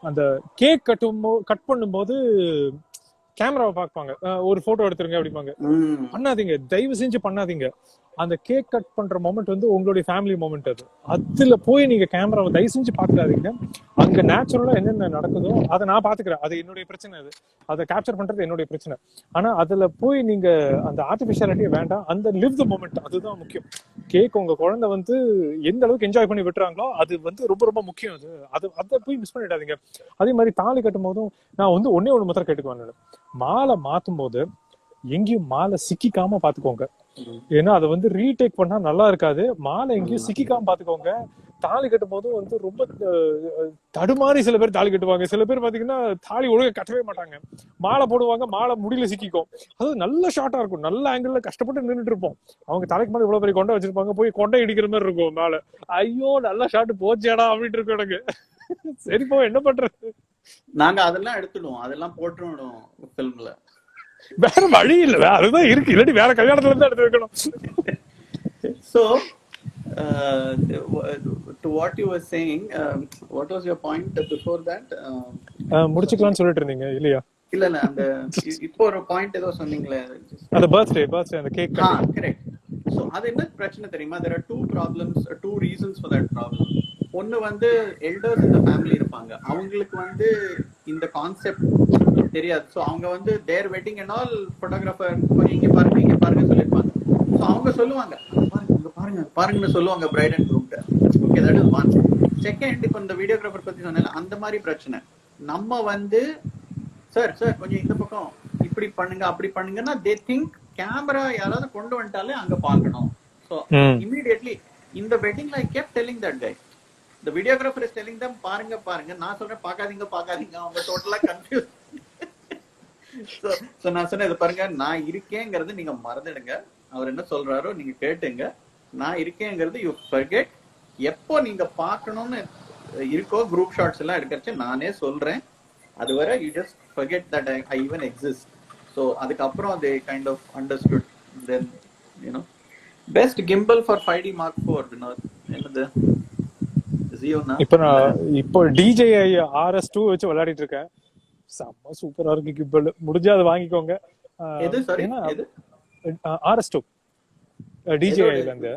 அந்த கேக் கட் பண்ணும்போது கேமராவை பார்ப்பாங்க, ஒரு போட்டோ எடுத்துருங்க அப்படிப்பாங்க. பண்ணாதீங்க, தயவு செஞ்சு பண்ணாதீங்க. அந்த கேக் கட் பண்ற மொமெண்ட் வந்து உங்களுடைய ஃபேமிலி மொமெண்ட். அதுல போய் நீங்க கேமராவை தயவு செஞ்சு பாத்துக்காதீங்க. அங்க நேச்சுரலா என்னென்ன நடக்குதோ அதை நான் பாத்துக்கிறேன், அது என்னுடைய பிரச்சனை. அதை கேப்சர் பண்றது என்னுடைய பிரச்சனை. ஆனா அதுல போய் நீங்க அந்த ஆர்டிபிஷியாலிட்டியே வேண்டாம். அந்த லிவ் த மொமெண்ட், அதுதான் முக்கியம். கேக் உங்க குழந்தை வந்து எந்த அளவுக்கு என்ஜாய் பண்ணி விட்டுறாங்களோ அது வந்து ரொம்ப முக்கியம். அதை போய் மிஸ் பண்ணிடாதீங்க. அதே மாதிரி தாலி கட்டும் போதும் நான் வந்து ஒண்ணே மாத்திரம் கேட்டுக்குவேன். மாலை மாத்தும் போது எங்கேயும் மாலை சிக்கிக்காம பாத்துக்கோங்க. ஏன்னா அதை வந்து ரீடேக் பண்ணா நல்லா இருக்காது. மாலை எங்கேயும் சிக்கிக்காம பாத்துக்கோங்க. தாலி கட்டும் போதும் வந்து ரொம்ப தடுமாறி சில பேர் தாலி கட்டுவாங்க. சில பேர் பாத்தீங்கன்னா தாலி ஒழுங்கா கட்டவே மாட்டாங்க, மாலை போடுவாங்க, மாலை முடியல சிக்கிக்கும். அது நல்ல ஷார்ட்டா இருக்கும், நல்ல ஆங்கிள் கஷ்டப்பட்டு நின்றுட்டு இருப்போம். அவங்க தலைக்கு மேல இவ்வளவு பெரிய கொண்டை வச்சிருப்பாங்க, போய் கொண்டை இடிக்கிற மாதிரி இருக்கும் மேல. ஐயோ நல்ல ஷார்ட் போச்சேடா அப்படின்ட்டு இருக்கும் எனக்கு. சரி போ, என்ன பண்றது? நாங்க அதெல்லாம் எடுத்துடுவோம், அதெல்லாம் போட்டுருவோம் ஃபிலிம்ல. வேற வழி இல்ல, அதுதான் இருக்கு. இல்லாட்டி வேற கல்யாணத்துல இருந்து எடுத்து வைக்கணும். So to what you were saying, what was your point before that? முடிச்சுக்கலாம்னு சொல்லிட்டு இருந்தீங்க இல்லையா? இல்ல அந்த இப்போ ஒரு பாயிண்ட் ஏதோ சொன்னீங்களே, அந்த பர்த்டே அந்த கேக். கரெக்ட். சோ அது என்ன பிரச்சனை தெரியுமா? there are two reasons for that problem. ஒன்னு வந்து எல்டர்ஸ் இந்த ஃபேமிலி இருப்பாங்க, அவங்களுக்கு வந்து இந்த கான்செப்ட் தெரியாது. சோ அவங்க வந்து their wedding and all photographer இங்க பாருங்க சொல்லிருப்பாங்க. சோ அவங்க சொல்லுவாங்க பாருங்கன்னு சொல்லுவாங்க bride and groom. Okay, that is one. Second, இப்போ இந்த வீடியோகிராஃபர் பத்தி சொன்னால அந்த மாதிரி பிரச்சனை. நம்ம வந்து சார் கொஞ்சம் இந்த பக்கம் இப்படி பண்ணுங்க அப்படி பண்ணுங்கன்னா தே திங்க் கேமரா யாராவது கொண்டு வந்துட்டாலே அங்க பார்க்கணும். ஸோ இமீடியட்லி இந்த வெட்டிங்ல I kept telling that guy, the videographer is telling them பாருங்க. நான் சொல்றேன் பார்க்காதீங்க. அவங்க டோட்டலா கன்ஃபியூஸ். சோ நான் சொன்னேன், இது பாருங்க, நான் இருக்கேங்கிறது நீங்க மறந்துடுங்க. அவர் என்ன சொல்றாரோ நீங்க கேட்டுங்க. நான் இருக்கேங்கிறது யூ ஃபர்கெட். எப்போ நீங்க பார்க்கணும்னு இருக்கோ குரூப் ஷாட்ஸ் எல்லாம் எடுக்கிறச்சு நானே சொல்றேன், அதுவரை you just forget that I even exist. So அதுக்கப்புறம் they kind of understood. Then best gimbal for 5D Mark IV என்னது? இப்போ DJI RS2 வச்சு விளையாடிட்டு இருக்கேன். செம்ம சூப்பரா இருக்கு கிம்பல். முடிஞ்சா அதை வாங்கிக்கோங்க. RS2 DJI ல இருந்து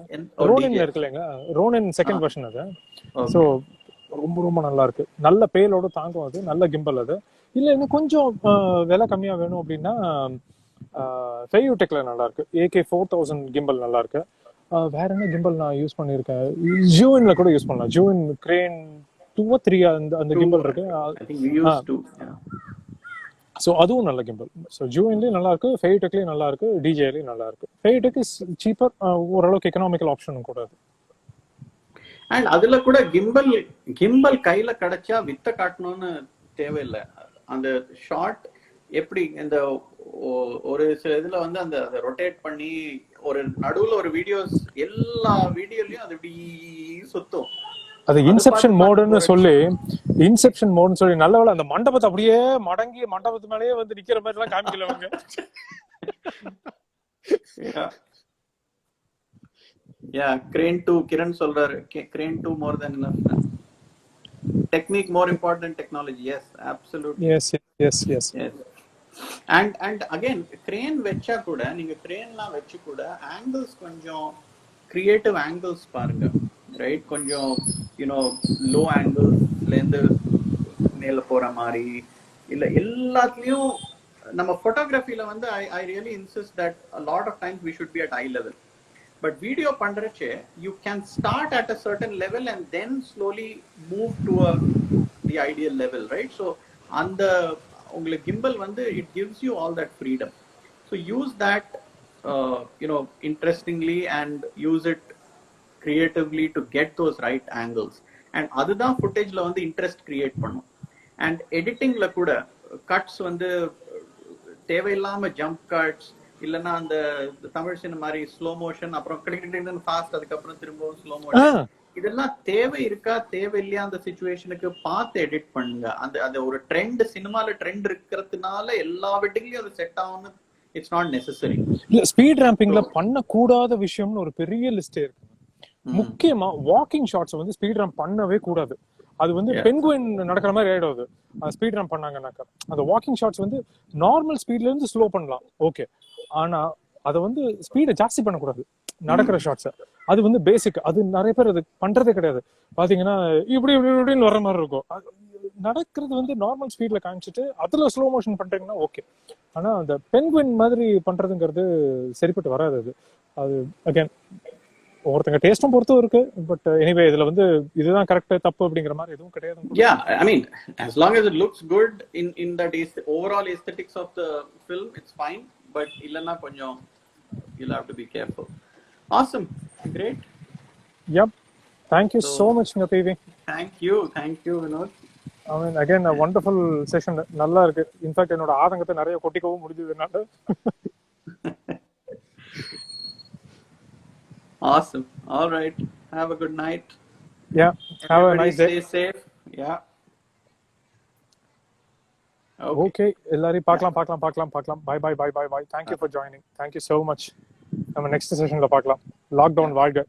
ரோனின் இருக்குல்லங்க, ரோனின் செகண்ட் வெர்ஷன் அது. சோ ரொம்ப நல்லா இருக்கு, நல்ல பேலோட தாங்கும் அது, நல்ல கிம்பல் அது. இல்ல இன்னும் கொஞ்சம் விலை கம்மியா வேணும் அப்படின்னா ஃபெய்யூடெக்ல நல்லா இருக்கு, AK4000 கிம்பல் நல்லா இருக்கு. வேற என்ன கிம்பல் நான் யூஸ் பண்ணிருக்கேன், ஜூவின்ல கூட யூஸ் பண்ணலாம். ஜூவின் கிரேன் 2 3 அந்த கிம்பல் இருக்கு. சோ அதுவும் நல்ல கிம்பல். சோ ஜூவின்லயும் நல்லா இருக்கு, ஃபெய்யூடெக்லயும் நல்லா இருக்கு, DJIலயும் நல்லா இருக்கு. ஃபெய்யூடெக் இஸ் சீப்பர், ஓரளவுக்கு எக்கனாமிக்கல் ஆப்ஷனும் கூட அது. அண்ட் அதுல கூட கிம்பல் கையில கிடைச்சா வித்த காட்டணும்னு தேவையில்லை. அந்த ஷார்ட் எப்படி இந்த ஒரு சில இதுல வந்து அந்த ரொட்டேட் பண்ணி ஒரு நடுவுல ஒரு வீடியோஸ், எல்லா வீடியோலயும் அது இப்படி சுத்தும். அது இன்செப்ஷன் மோடுன்னு சொல்லி நல்லவேளை அந்த மண்டபத்தை அப்படியே மடங்கி மண்டபத்து மேலேயே வந்து நிக்கிற மாதிரி எல்லாம் காமிக்கல அவங்க. Crane 2 கிரண் சொல்றாரு, Crane 2 more than enough. Technique more important than technology. Yes, absolutely. Yes. And again, crane வெச்சா கூட நீங்க craneலாம் வெச்சு கூட angles கொஞ்சம் creative angles பாருங்க, right? கொஞ்சம் low angles-ல இருந்து மேல போற மாதிரி இல்ல. எல்லாத்துலயும் நம்ம photography-ல வந்து I really insist that a lot of times we should be at eye level. But video பண்றச்சே you can start at a certain level and then slowly move to the ideal level, right? So அந்த உங்களுக்கு gimbal வந்து it gives you all that freedom. So use that interestingly and use it creatively to get those right angles. And அதுதான் footage-ல வந்து interest create பண்ணும். And editing-ல கூட cuts வந்து தேவையில்லாம jump cuts இல்லன்னா அந்த தமிழ் சினிமா மாதிரி ஸ்லோ மோஷன், அப்புறம் கிளிக் ஃபாஸ்ட், அதுக்கப்புறம் திரும்பவும் ஸ்லோ மோஷன், இதெல்லாம் தேவை இருக்கா தேவை இல்லையா அந்த சிச்சுவேஷனுக்கு பார்த்து எடிட் பண்ணுங்க. அந்த ஒரு ட்ரெண்ட், சினிமால ட்ரெண்ட் இருக்கிறதுனால எல்லா வெட்டிங்லயும் அது செட் ஆகும்னு இட்ஸ் நாட் நெசசரி. இல்ல ஸ்பீட் ரேம்பிங்ல பண்ண கூடாத விஷயம்னு ஒரு பெரிய லிஸ்டே இருக்கு. முக்கியமா வாக்கிங் ஷாட்ஸ் வந்து ஸ்பீட் ரேம்ப் பண்ணவே கூடாது. அது வந்து பெங்குயின் நடக்கிற மாதிரி ஆயிடுது ஸ்பீட் ரேம்ப் பண்ணாங்கன்னாக்கா. அந்த வாக்கிங் ஷாட்ஸ் வந்து நார்மல் ஸ்பீட்ல இருந்து ஸ்லோ பண்ணலாம், ஓகே. ஆனா அதை வந்து ஸ்பீடை ஜாஸ்தி பண்ணக்கூடாது நடக்கிற ஷாட்ஸ். அது வந்து பேசிக். அது நிறைய பேர் அது பண்றதே கிடையாது. பாத்தீங்கன்னா இப்படின்னு வர்ற மாதிரி இருக்கும். நடக்கிறது வந்து நார்மல் ஸ்பீட்ல காமிச்சிட்டு அதுல ஸ்லோ மோஷன் பண்றீங்கன்னா ஓகே. ஆனா அந்த பெங்குயின் மாதிரி பண்றதுங்கிறது சரிப்பட்டு வராது. அது அகைன் ஒருத்தங்க டேஸ்டும் பொறுத்தும் இருக்கு. பட் எனிவே இதுல வந்து இதுதான் கரெக்ட் தப்பு அப்படிங்கிற மாதிரி எதுவும் கிடையாது. Yeah, I mean, as long as it looks good in that is overall aesthetics of the film, it's fine. But இல்லன்னா கொஞ்சம் you'll have to be careful. Awesome. Great. Yep. Thank you So- so much, PV. Thank you, Vinod. I mean, again, a wonderful session. நல்லா இருக்கு. In fact என்னோட ஆதங்கத்தை நிறைய கொட்டிக்கவும் முடிஞ்சதுனால. Awesome. All right. Have a good night. Yeah. Have a Everybody nice day. Stay safe. Yeah. Okay. எல்லாரையும் பார்க்கலாம். Bye. Thank you for joining. Thank you so much. நம்ம next செஷன்ல பார்க்கலாம். Lockdown வாழ்க.